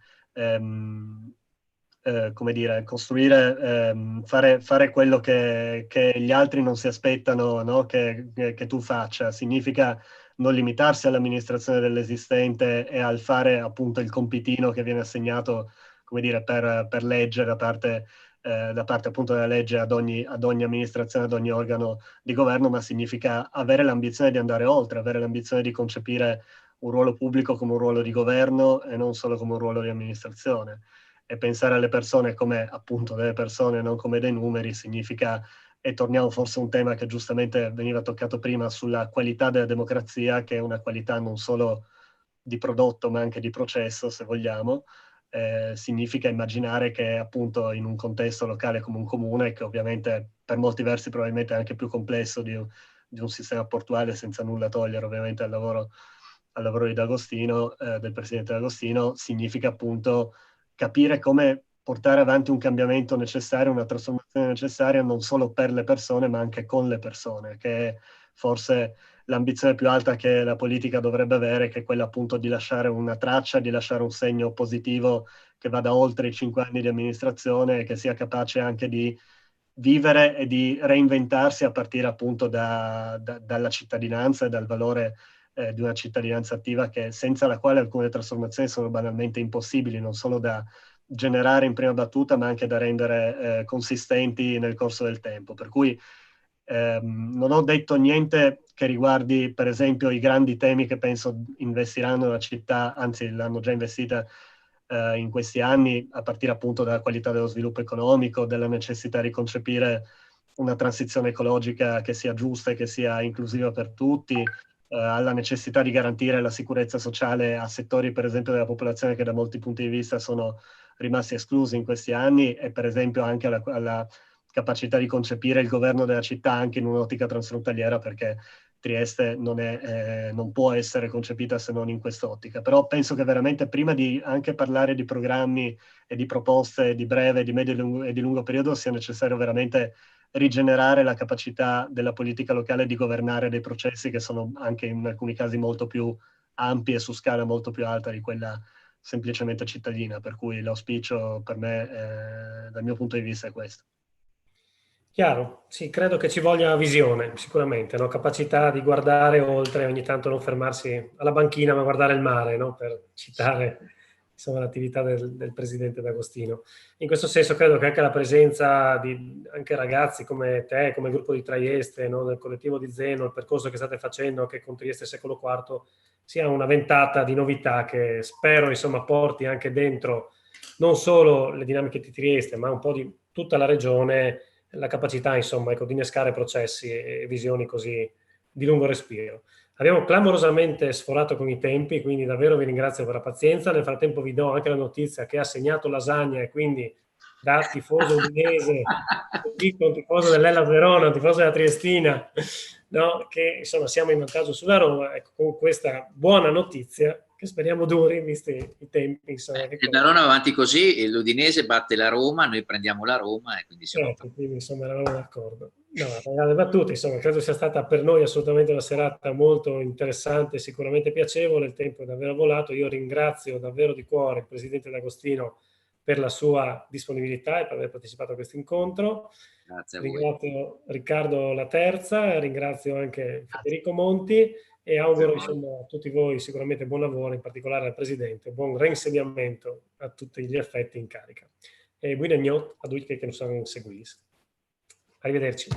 Come dire, costruire, fare quello che gli altri non si aspettano, no? che tu faccia, significa non limitarsi all'amministrazione dell'esistente e al fare appunto il compitino che viene assegnato, come dire, per legge da parte appunto della legge ad ogni amministrazione, ad ogni organo di governo, ma significa avere l'ambizione di andare oltre, avere l'ambizione di concepire un ruolo pubblico come un ruolo di governo e non solo come un ruolo di amministrazione. E pensare alle persone come appunto delle persone, non come dei numeri, significa, e torniamo forse a un tema che giustamente veniva toccato prima, sulla qualità della democrazia, che è una qualità non solo di prodotto ma anche di processo, se vogliamo. Significa immaginare che appunto in un contesto locale come un comune, che ovviamente per molti versi probabilmente è anche più complesso di un sistema portuale, senza nulla togliere ovviamente al lavoro di D'Agostino, del Presidente D'Agostino, significa appunto capire come portare avanti un cambiamento necessario, una trasformazione necessaria non solo per le persone ma anche con le persone, che è forse l'ambizione più alta che la politica dovrebbe avere, che è quella appunto di lasciare una traccia, di lasciare un segno positivo che vada oltre i 5 anni di amministrazione e che sia capace anche di vivere e di reinventarsi a partire appunto dalla cittadinanza e dal valore di una cittadinanza attiva, senza la quale alcune trasformazioni sono banalmente impossibili, non solo da generare in prima battuta, ma anche da rendere consistenti nel corso del tempo. Per cui non ho detto niente che riguardi, per esempio, i grandi temi che penso investiranno la città, anzi l'hanno già investita in questi anni, a partire appunto dalla qualità dello sviluppo economico, della necessità di concepire una transizione ecologica che sia giusta e che sia inclusiva per tutti, alla necessità di garantire la sicurezza sociale a settori, per esempio, della popolazione che da molti punti di vista sono rimasti esclusi in questi anni, e per esempio anche alla capacità di concepire il governo della città anche in un'ottica transfrontaliera, perché Trieste non può essere concepita se non in quest'ottica. Però penso che veramente prima di anche parlare di programmi e di proposte di breve, di medio e di lungo periodo sia necessario veramente rigenerare la capacità della politica locale di governare dei processi che sono anche in alcuni casi molto più ampi e su scala molto più alta di quella semplicemente cittadina. Per cui l'auspicio per me, dal mio punto di vista, è questo. Chiaro, sì, credo che ci voglia visione, sicuramente, no? Capacità di guardare oltre, ogni tanto non fermarsi alla banchina, ma guardare il mare, no? Per citare, insomma, l'attività del Presidente D'Agostino. In questo senso credo che anche la presenza di anche ragazzi come te, come il gruppo di Trieste, no? Del collettivo di Zeno, il percorso che state facendo anche con Trieste Secolo IV, sia una ventata di novità che spero, insomma, porti anche dentro non solo le dinamiche di Trieste, ma un po' di tutta la regione, la capacità, insomma, ecco, di innescare processi e visioni così di lungo respiro. Abbiamo clamorosamente sforato con i tempi, quindi davvero vi ringrazio per la pazienza. Nel frattempo vi do anche la notizia che ha segnato Lasagna e quindi da tifoso udinese, un tifoso dell'Hellas Verona, un tifoso della Triestina, no? Che insomma siamo in vantaggio sulla Roma. Ecco, con questa buona notizia che speriamo duri, visti i tempi. Insomma, il Verona avanti così, l'Udinese batte la Roma, noi prendiamo la Roma e quindi siamo quindi insomma eravamo d'accordo. No, le battute, insomma, credo sia stata per noi assolutamente una serata molto interessante, sicuramente piacevole, il tempo è davvero volato. Io ringrazio davvero di cuore il Presidente D'Agostino per la sua disponibilità e per aver partecipato a questo incontro. Grazie a voi. Ringrazio Riccardo La Terza, ringrazio anche Federico Monti e auguro insomma, a tutti voi sicuramente buon lavoro, in particolare al Presidente, buon reinsediamento a tutti gli effetti in carica. E buon agnot a tutti che nos hanno seguito. Arrivederci.